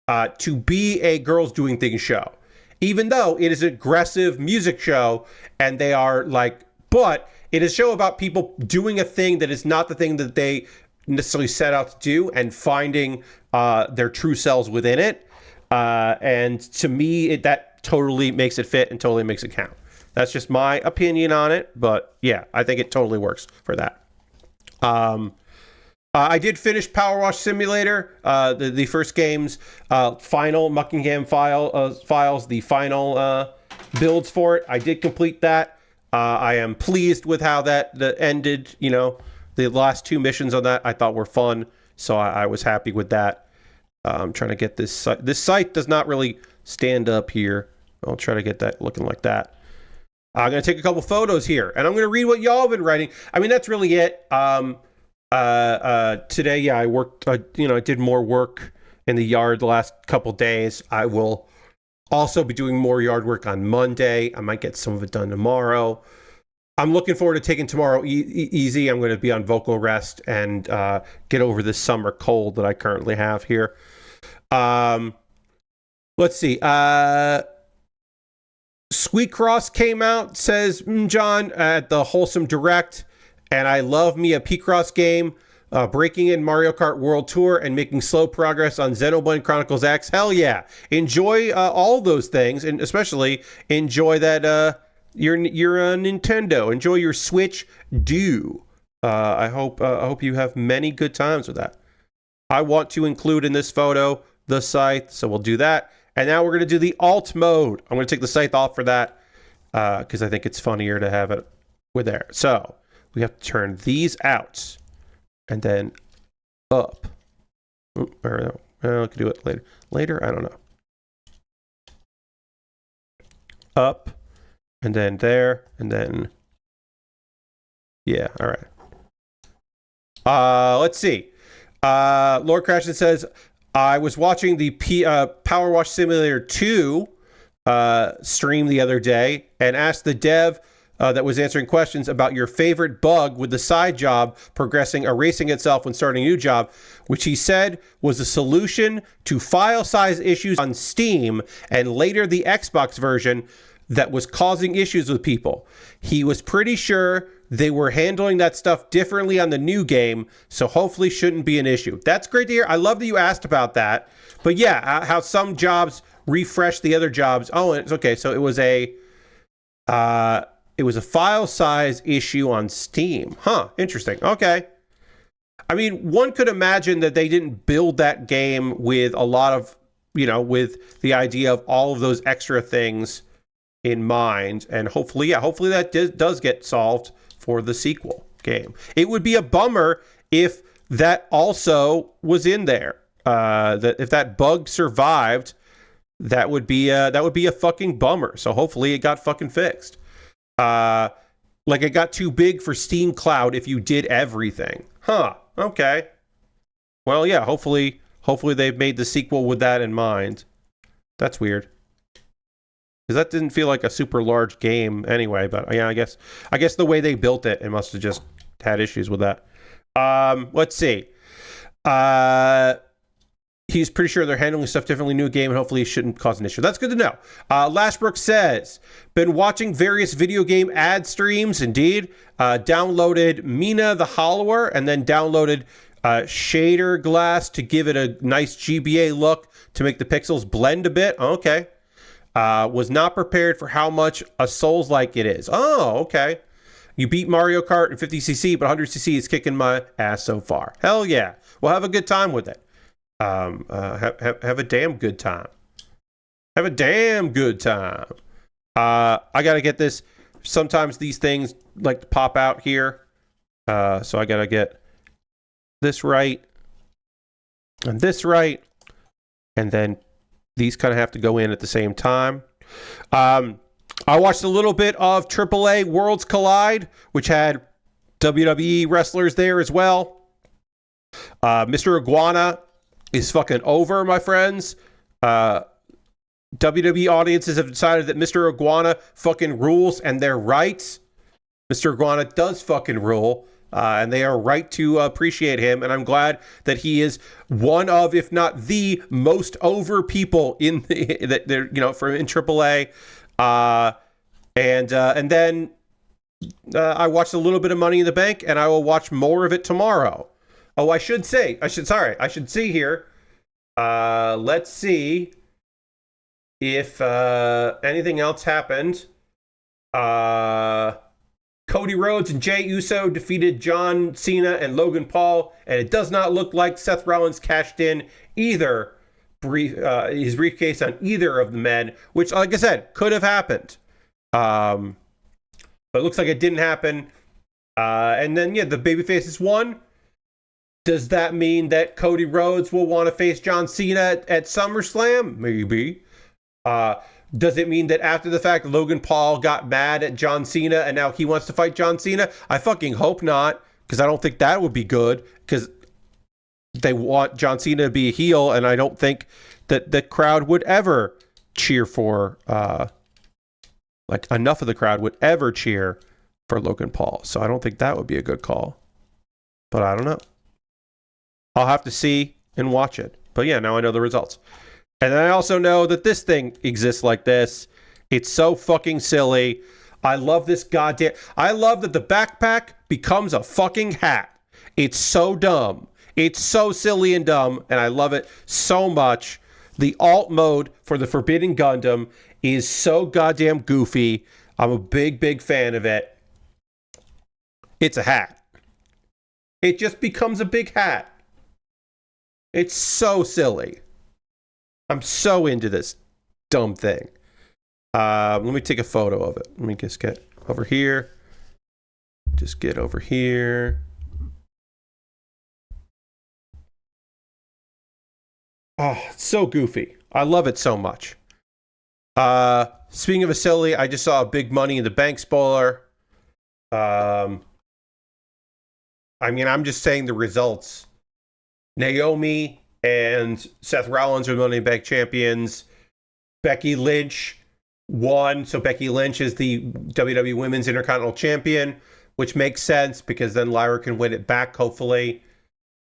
to be a girls doing things show, even though it is an aggressive music show and they are like, but it is a show about people doing a thing that is not the thing that they necessarily set out to do and finding their true selves within it. And to me, that totally makes it fit and totally makes it count. That's just my opinion on it, but yeah, I think it totally works for that. I did finish Power Wash Simulator, the first game's final Muckingham files, the final builds for it. I did complete that. I am pleased with how that ended. You know, the last two missions on that I thought were fun, so I was happy with that. I'm trying to get this site. This site does not really stand up here. I'll try to get that looking like that. I'm going to take a couple photos here, and I'm going to read what y'all have been writing. I mean, that's really it. Today, yeah, I worked, I did more work in the yard the last couple days. I will also be doing more yard work on Monday. I might get some of it done tomorrow. I'm looking forward to taking tomorrow easy. I'm going to be on vocal rest and get over this summer cold that I currently have here. Let's see. Sweet Cross came out, says John, at the Wholesome Direct. And I love me a P-Cross game, breaking in Mario Kart World Tour and making slow progress on Xenoblade Chronicles X. Hell yeah. Enjoy all those things, and especially enjoy that your Nintendo. Enjoy your Switch. I hope you have many good times with that. I want to include in this photo the scythe, so we'll do that. And now we're going to do the alt mode. I'm going to take the scythe off for that because I think it's funnier to have it with there. So we have to turn these out and then up. Or no, I can do it later. Later, I don't know. Up and then there and then yeah. All right. Let's see. Lord Crashton says, I was watching the Power Wash Simulator 2 stream the other day and asked the dev that was answering questions about your favorite bug with the side job erasing itself when starting a new job, which he said was a solution to file size issues on Steam and later the Xbox version that was causing issues with people. He was pretty sure they were handling that stuff differently on the new game, so hopefully shouldn't be an issue. That's great to hear. I love that you asked about that. But yeah, how some jobs refresh the other jobs. Oh, it's okay. So it was a file size issue on Steam. Huh, interesting. Okay. I mean, one could imagine that they didn't build that game with a lot of, with the idea of all of those extra things in mind. And hopefully that does get solved for the sequel game. It would be a bummer if that also was in there. That if that bug survived, that would be a fucking bummer. So hopefully it got fucking fixed. Like it got too big for Steam Cloud if you did everything. Huh. Okay. Well, yeah, hopefully they've made the sequel with that in mind. That's weird. Because that didn't feel like a super large game anyway, but yeah, I guess the way they built it, it must have just had issues with that. Let's see. He's pretty sure they're handling stuff differently. New game, and hopefully it shouldn't cause an issue. That's good to know. Lashbrook says, been watching various video game ad streams. Indeed. Downloaded Mina the Hollower, and then downloaded Shader Glass to give it a nice GBA look to make the pixels blend a bit. Okay. Was not prepared for how much a Souls-like it is. Oh, okay. You beat Mario Kart in 50cc, but 100cc is kicking my ass so far. Hell yeah. We'll have a good time with it. Have a damn good time. Have a damn good time. I gotta get this. Sometimes these things like to pop out here. So I gotta get this right. And this right. And then these kind of have to go in at the same time. I watched a little bit of AAA Worlds Collide, which had WWE wrestlers there as well. Mr. Iguana is fucking over, my friends. WWE audiences have decided that Mr. Iguana fucking rules, and they're right. Mr. Iguana does fucking rule. And they are right to appreciate him, and I'm glad that he is one of, if not the most over people in that they're in AAA. And then I watched a little bit of Money in the Bank, and I will watch more of it tomorrow. Oh, I should see here. Let's see if anything else happened. Cody Rhodes and Jey Uso defeated John Cena and Logan Paul, and it does not look like Seth Rollins cashed in either his briefcase on either of the men, which, like I said, could have happened. But it looks like it didn't happen. And then, yeah, the babyfaces won. Does that mean that Cody Rhodes will want to face John Cena at SummerSlam? Maybe. Does it mean that after the fact, Logan Paul got mad at John Cena and now he wants to fight John Cena? I fucking hope not, because I don't think that would be good, because they want John Cena to be a heel, and I don't think that the crowd would ever cheer for, enough of the crowd would ever cheer for Logan Paul. So I don't think that would be a good call. But I don't know. I'll have to see and watch it. But yeah, now I know the results. And then I also know that this thing exists like this. It's so fucking silly. I love this goddamn... I love that the backpack becomes a fucking hat. It's so dumb. It's so silly and dumb, and I love it so much. The alt mode for the Forbidden Gundam is so goddamn goofy. I'm a big, big fan of it. It's a hat. It just becomes a big hat. It's so silly. I'm so into this dumb thing. Let me take a photo of it. Let me just get over here. Just get over here. Oh, it's so goofy. I love it so much. Speaking of a silly, I just saw a big Money in the Bank spoiler. I mean, I'm just saying the results. Naomi and Seth Rollins are Money in the Bank champions. Becky Lynch won, so Becky Lynch is the WWE Women's Intercontinental Champion, which makes sense because then Lyra can win it back, hopefully.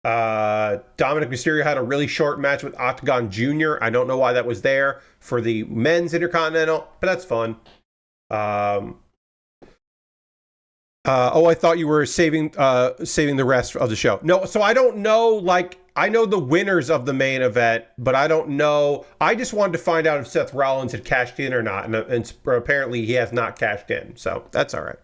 Dominic Mysterio had a really short match with Octagon Jr. I don't know why that was there for the Men's Intercontinental, but that's fun. Oh, I thought you were saving the rest of the show. No, so I don't know. Like, I know the winners of the main event, but I don't know. I just wanted to find out if Seth Rollins had cashed in or not, and apparently he has not cashed in. So that's all right.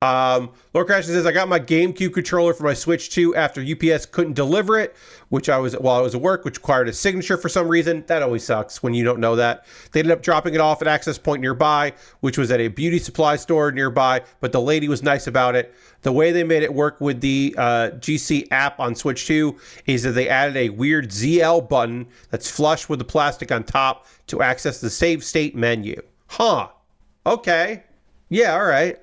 Lord Crash says, I got my GameCube controller for my Switch 2 after UPS couldn't deliver it, while I was at work, which required a signature for some reason. That always sucks when you don't know that. They ended up dropping it off at Access Point nearby, which was at a beauty supply store nearby, but the lady was nice about it. The way they made it work with the GC app on Switch 2 is that they added a weird ZL button that's flush with the plastic on top to access the save state menu. Huh. Okay. Yeah, all right.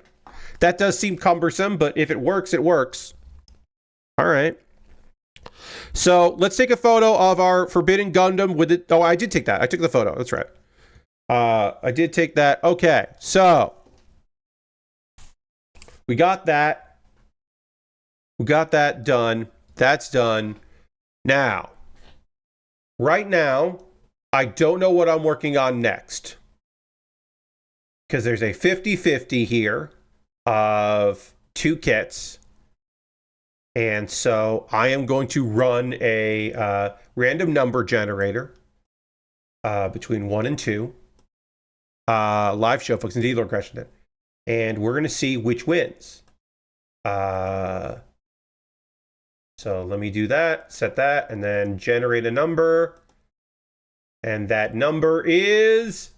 That does seem cumbersome, but if it works, it works. All right. So let's take a photo of our Forbidden Gundam with it. Oh, I did take that. I took the photo. That's right. I did take that. Okay. So we got that. We got that done. That's done. Now, right now, I don't know what I'm working on next. Because there's a 50-50 here of 2 kits, and so I am going to run a random number generator between 1 and 2 live show, folks. Indeed, Lord Crushing it, and we're going to see which wins. So let me do that, set that, and then generate a number, and that number is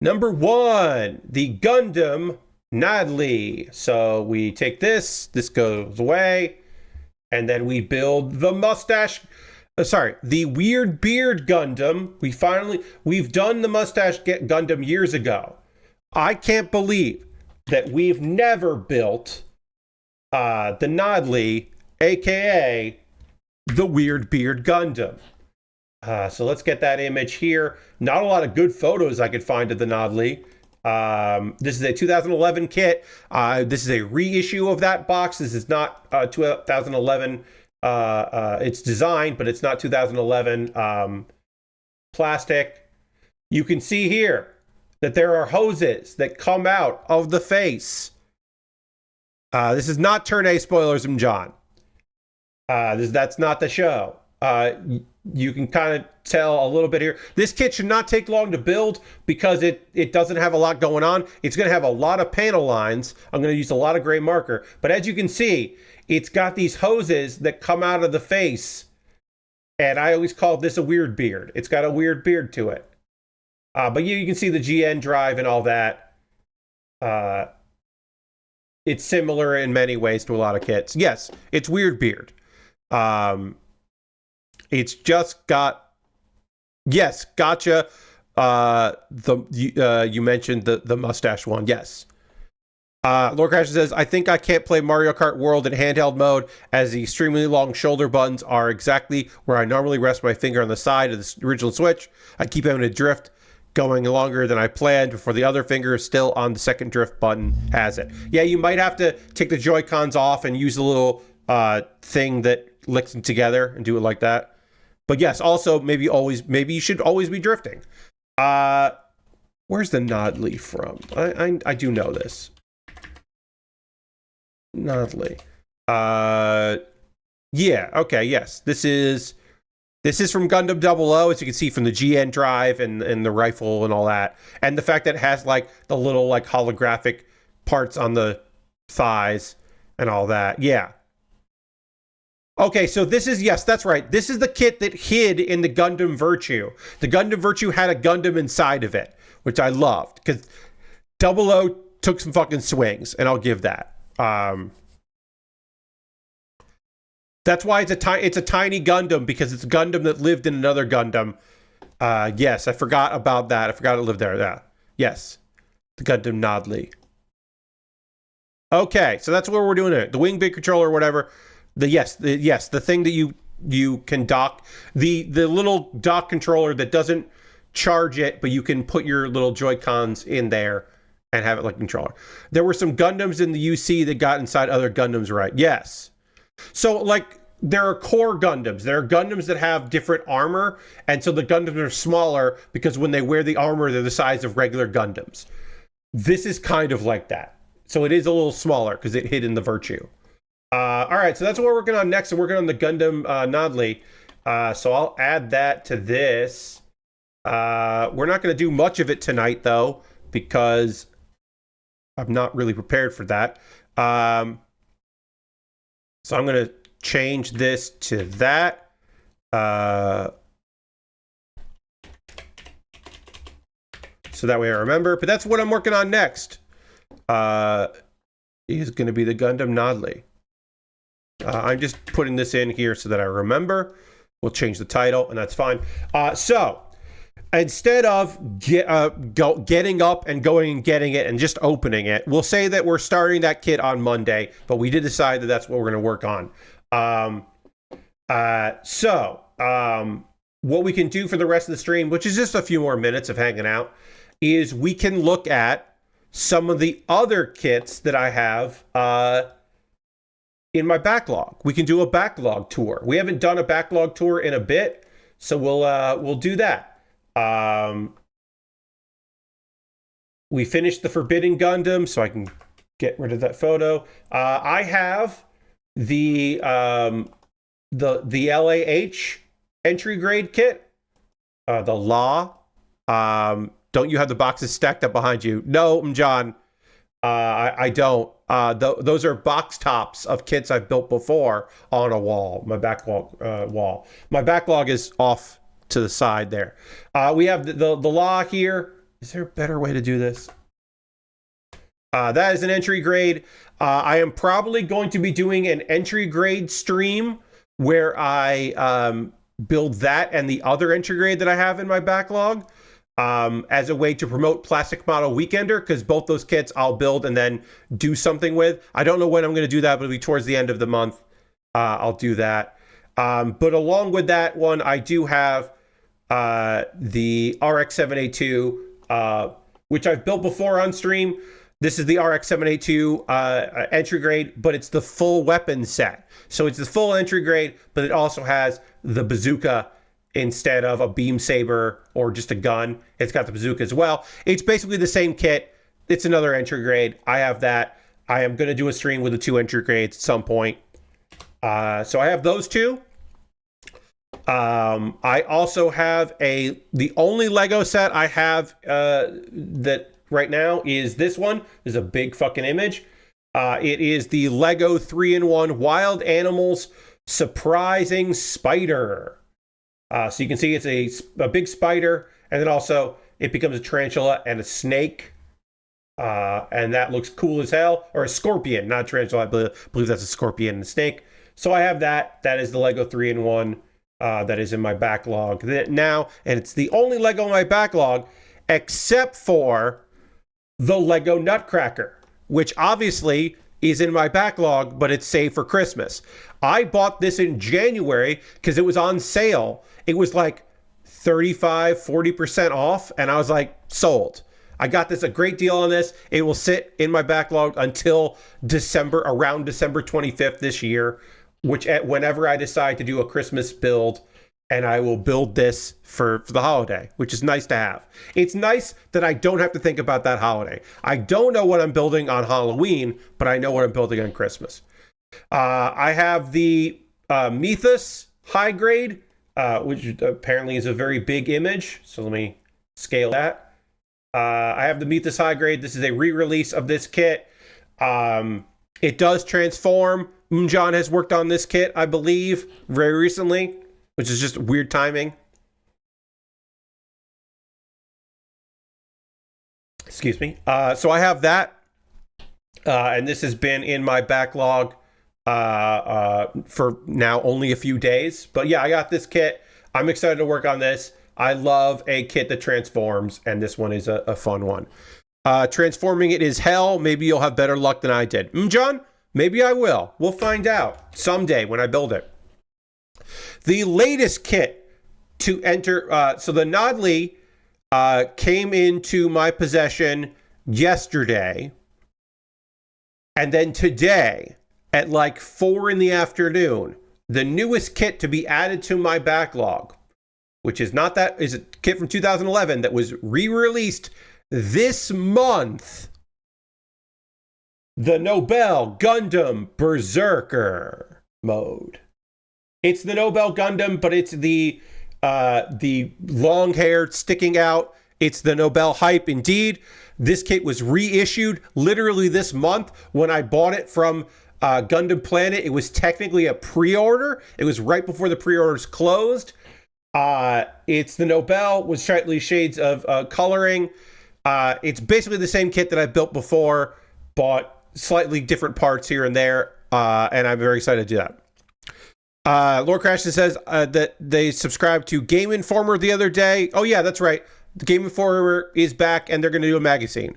number 1, the Gundam Nodley. So we take this goes away, and then we build the the Weird Beard Gundam. We've done the Mustache Gundam years ago. I can't believe that we've never built the Nodley, aka the Weird Beard Gundam. So let's get that image here. Not a lot of good photos I could find of the Nodley. This is a 2011 kit. This is a reissue of that box. This is not 2011. It's designed, but it's not 2011 plastic. You can see here that there are hoses that come out of the face. This is not Turn A spoilers from John. That's not the show. You can kind of tell a little bit here. This kit should not take long to build because it doesn't have a lot going on. It's going to have a lot of panel lines. I'm going to use a lot of gray marker. But as you can see, it's got these hoses that come out of the face. And I always called this a weird beard. It's got a weird beard to it. But you can see the GN drive and all that. It's similar in many ways to a lot of kits. Yes, it's weird beard. It's just got, yes, gotcha. You mentioned the mustache one. Yes. Lord Crash says, I think I can't play Mario Kart World in handheld mode as the extremely long shoulder buttons are exactly where I normally rest my finger on the side of the original Switch. I keep having to drift, going longer than I planned before the other finger is still on the second drift button has it. Yeah, you might have to take the Joy-Cons off and use a little thing that licks them together and do it like that. But yes, also maybe you should always be drifting. Where's the Nodley from? I do know this. Nodley. Yeah, okay, yes. This is from Gundam 00, as you can see from the GN drive and the rifle and all that. And the fact that it has like the little like holographic parts on the thighs and all that. Yeah. Okay, so this is, yes, that's right. This is the kit that hid in the Gundam Virtue. The Gundam Virtue had a Gundam inside of it, which I loved, because 00 took some fucking swings, and I'll give that. That's why it's a tiny Gundam, because it's a Gundam that lived in another Gundam. Yes, I forgot about that. I forgot it lived there. Yeah. Yes. The Gundam Nodley. Okay, so that's what we're doing it. The wing big controller or whatever. The thing that you can dock, the little dock controller that doesn't charge it, but you can put your little Joy-Cons in there and have it like a controller. There were some Gundams in the UC that got inside other Gundams, right? Yes. So like there are core Gundams. There are Gundams that have different armor, and so the Gundams are smaller because when they wear the armor, they're the size of regular Gundams. This is kind of like that. So it is a little smaller because it hid in the Virtue. All right, so that's what we're working on next. I'm working on the Gundam Nodley. So I'll add that to this. We're not going to do much of it tonight, though, because I'm not really prepared for that. So I'm going to change this to that. So that way I remember. But that's what I'm working on next. Is going to be the Gundam Nodley. I'm just putting this in here so that I remember. We'll change the title, and that's fine. So instead of getting up and going and getting it and just opening it, we'll say that we're starting that kit on Monday, but we did decide that that's what we're going to work on. What we can do for the rest of the stream, which is just a few more minutes of hanging out, is we can look at some of the other kits that I have in my backlog. We can do a backlog tour. We haven't done a backlog tour in a bit, so we'll do that. We finished the Forbidden Gundam, so I can get rid of that photo. I have the LAH entry grade kit, the Law. Don't you have the boxes stacked up behind you? No, John. I don't. Those are box tops of kits I've built before on a wall, my backlog wall. My backlog is off to the side there. We have the Law here. Is there a better way to do this? That is an entry grade. I am probably going to be doing an entry grade stream where I build that and the other entry grade that I have in my backlog. As a way to promote Plastic Model Weekender, because both those kits I'll build and then do something with. I don't know when I'm going to do that, but it'll be towards the end of the month. I'll do that. But along with that one, I do have the RX-782, which I've built before on stream. This is the RX-782 entry grade, but it's the full weapon set. So it's the full entry grade, but it also has the bazooka instead of a beam saber or just a gun. It's got the bazooka as well. It's basically the same kit. It's another entry grade. I have that. I am going to do a stream with the two entry grades at some point. So I have those two. I also have the only Lego set I have that right now is this one. This is a big fucking image. It is the Lego 3-in-1 Wild Animals Surprising Spider. So you can see it's a big spider, and then also it becomes a tarantula and a snake. And that looks cool as hell. Or a scorpion, not a tarantula. I believe that's a scorpion and a snake. So I have that. That is the Lego 3-in-1 that is in my backlog now. And it's the only Lego in my backlog except for the Lego Nutcracker, which obviously is in my backlog, but it's saved for Christmas. I bought this in January because it was on sale. It was like 35-40% off, and I was like, sold. I got a great deal on this. It will sit in my backlog until around December 25th this year, whenever I decide to do a Christmas build, and I will build this for the holiday, which is nice to have. It's nice that I don't have to think about that holiday. I don't know what I'm building on Halloween, but I know what I'm building on Christmas. I have the Mythos high grade, which apparently is a very big image. So let me scale that. I have the Mythos high grade. This is a re-release of this kit. It does transform. Moonjon has worked on this kit, I believe, very recently, which is just weird timing. Excuse me. So I have that. And this has been in my backlog for now only a few days. But yeah, I got this kit. I'm excited to work on this. I love a kit that transforms, and this one is a fun one. Transforming it is hell. Maybe you'll have better luck than I did. John, maybe I will. We'll find out someday when I build it. The latest kit to enter, so the Nodley came into my possession yesterday. And then today, at like 4 in the afternoon, the newest kit to be added to my backlog, which is not that, is a kit from 2011 that was re-released this month, the Nobel Gundam Berserker mode. It's the Nobel Gundam, but it's the long hair sticking out. It's the Nobel hype indeed. This kit was reissued literally this month when I bought it from Gundam Planet. It was technically a pre-order. It was right before the pre-orders closed. It's the Nobel with slightly shades of coloring. It's basically the same kit that I built before, bought slightly different parts here and there, and I'm very excited to do that. Lord Crashton says that they subscribed to Game Informer the other day. Oh yeah, that's right. The Game Informer is back, and they're going to do a magazine.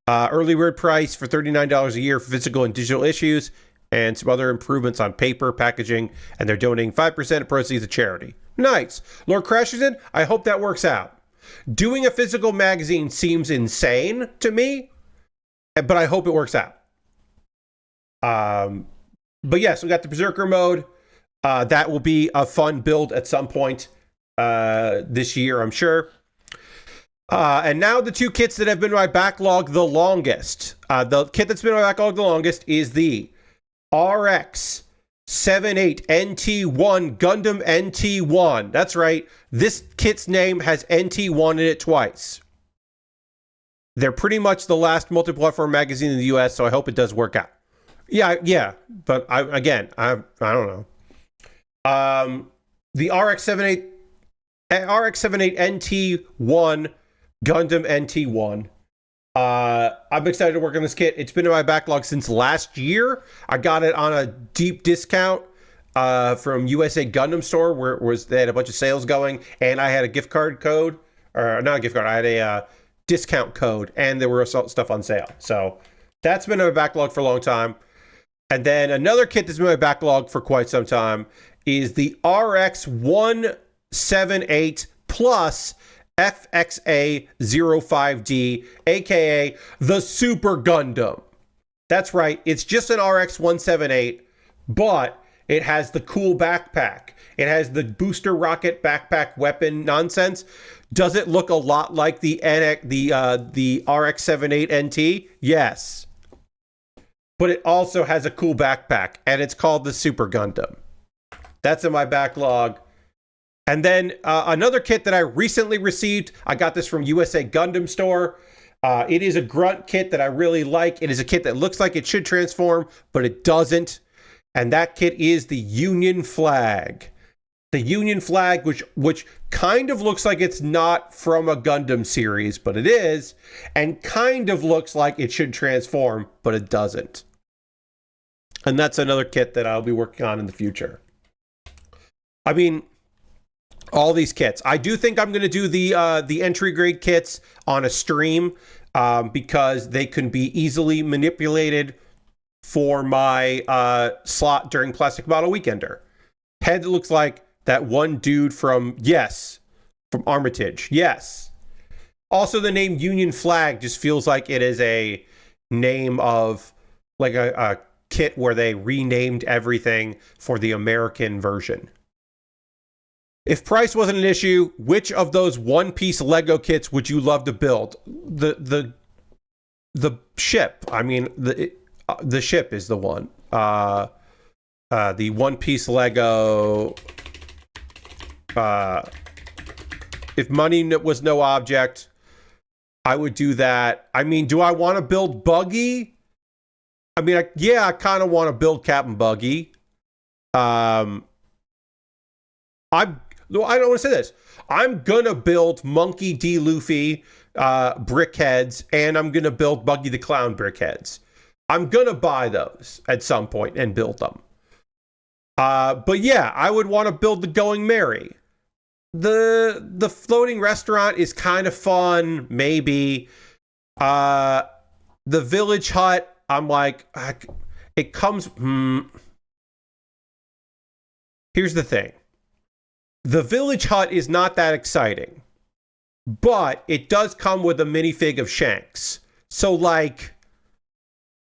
Early bird price for $39 a year for physical and digital issues, and some other improvements on paper, packaging, and they're donating 5% of proceeds to charity. Nice. Lord Crashton, I hope that works out. Doing a physical magazine seems insane to me, but I hope it works out. But yes, we got the Berserker mode. That will be a fun build at some point this year, I'm sure. And now the two kits that have been in my backlog the longest. The kit that's been in my backlog the longest is the RX-78 NT1 Gundam NT1. That's right. This kit's name has NT1 in it twice. They're pretty much the last multi-platform magazine in the US, so I hope it does work out. Yeah, but I don't know. The RX-78 NT1 Gundam NT1. I'm excited to work on this kit. It's been in my backlog since last year. I got it on a deep discount from USA Gundam Store, where they had a bunch of sales going, and I had a gift card code, or not a gift card. I had a discount code, and there were stuff on sale. So that's been in my backlog for a long time. And then another kit that's been in my backlog for quite some time is the RX-178 Plus FXA-05D, aka the Super Gundam. That's right, it's just an RX-178, but it has the cool backpack. It has the booster rocket backpack weapon nonsense. Does it look a lot like the RX-78 NT? Yes. But it also has a cool backpack, and it's called the Super Gundam. That's in my backlog. And then another kit that I recently received, I got this from USA Gundam Store. It is a grunt kit that I really like. It is a kit that looks like it should transform, but it doesn't. And that kit is the Union Flag. The Union Flag, which kind of looks like it's not from a Gundam series, but it is. And kind of looks like it should transform, but it doesn't. And that's another kit that I'll be working on in the future. I mean, all these kits. I do think I'm going to do the entry grade kits on a stream because they can be easily manipulated for my slot during Plastic Model Weekender. Head looks like that one dude from Armitage. Yes. Also, the name Union Flag just feels like it is a name of like a kit where they renamed everything for the American version. If price wasn't an issue, which of those one-piece Lego kits would you love to build? The ship. I mean, the ship is the one. The one-piece Lego. If money was no object, I would do that. I mean, do I want to build Buggy? I mean, I kind of want to build Captain Buggy. I don't want to say this. I'm going to build Monkey D. Luffy brickheads, and I'm going to build Buggy the Clown brickheads. I'm going to buy those at some point and build them. But yeah, I would want to build the Going Merry. The floating restaurant is kind of fun, maybe. The village hut, I'm like, it comes... Here's the thing. The village hut is not that exciting, but it does come with a minifig of Shanks. So, like,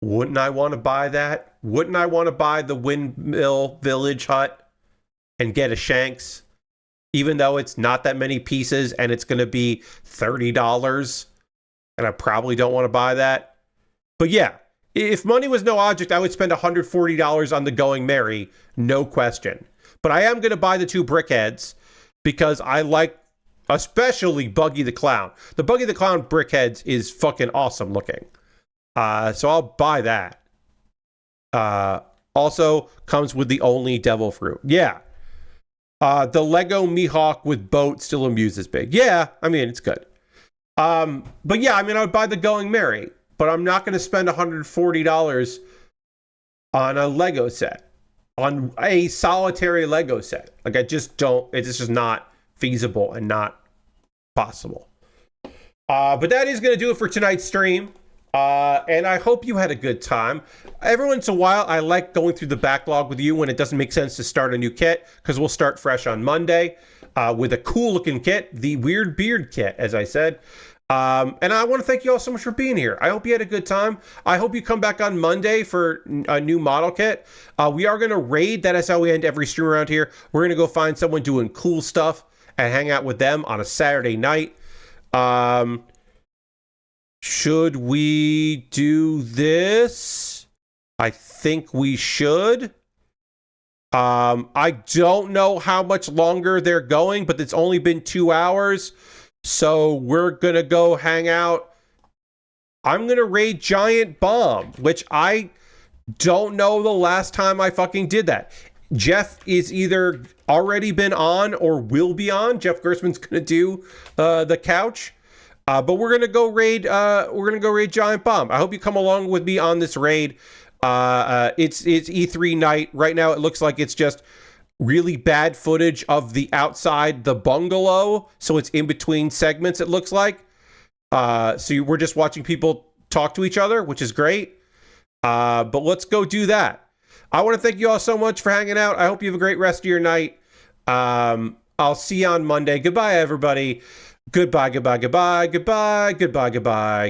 wouldn't I want to buy that? Wouldn't I want to buy the windmill village hut and get a Shanks, even though it's not that many pieces and it's going to be $30, and I probably don't want to buy that? But yeah, If money was no object, I would spend $140 on the Going Merry, no question. But I am going to buy the 2 Brickheads because I like, especially Buggy the Clown. The Buggy the Clown Brickheads is fucking awesome looking. So I'll buy that. Also comes with the only Devil Fruit. Yeah. The Lego Mihawk with boat still amuses me. Yeah, I mean, it's good. But yeah, I mean, I would buy the Going Merry, but I'm not going to spend $140 on a Lego set, on a solitary Lego set. Like, I just don't, it's just not feasible and not possible. But that is going to do it for tonight's stream. And I hope you had a good time. Every once in a while, I like going through the backlog with you when it doesn't make sense to start a new kit, because we'll start fresh on Monday with a cool looking kit, the Weird Beard kit, as I said. And I want to thank you all so much for being here. I hope you had a good time. I hope you come back on Monday for a new model kit. We are going to raid. That is how we end every stream around here. We're going to go find someone doing cool stuff and hang out with them on a Saturday night. Should we do this? I think we should. I don't know how much longer they're going, but it's only been 2 hours. So we're going to go hang out. I'm going to raid Giant Bomb, which I don't know the last time I fucking did that. Jeff is either already been on or will be on. Jeff Gersman's going to do the couch. But we're gonna go raid. Giant Bomb. I hope you come along with me on this raid. It's E3 night right now. It looks like it's just really bad footage of the outside the bungalow, so it's in between segments. It looks like. So we're just watching people talk to each other, which is great. But let's go do that. I want to thank you all so much for hanging out. I hope you have a great rest of your night. I'll see you on Monday. Goodbye, everybody. Goodbye, goodbye, goodbye, goodbye, goodbye, goodbye, goodbye.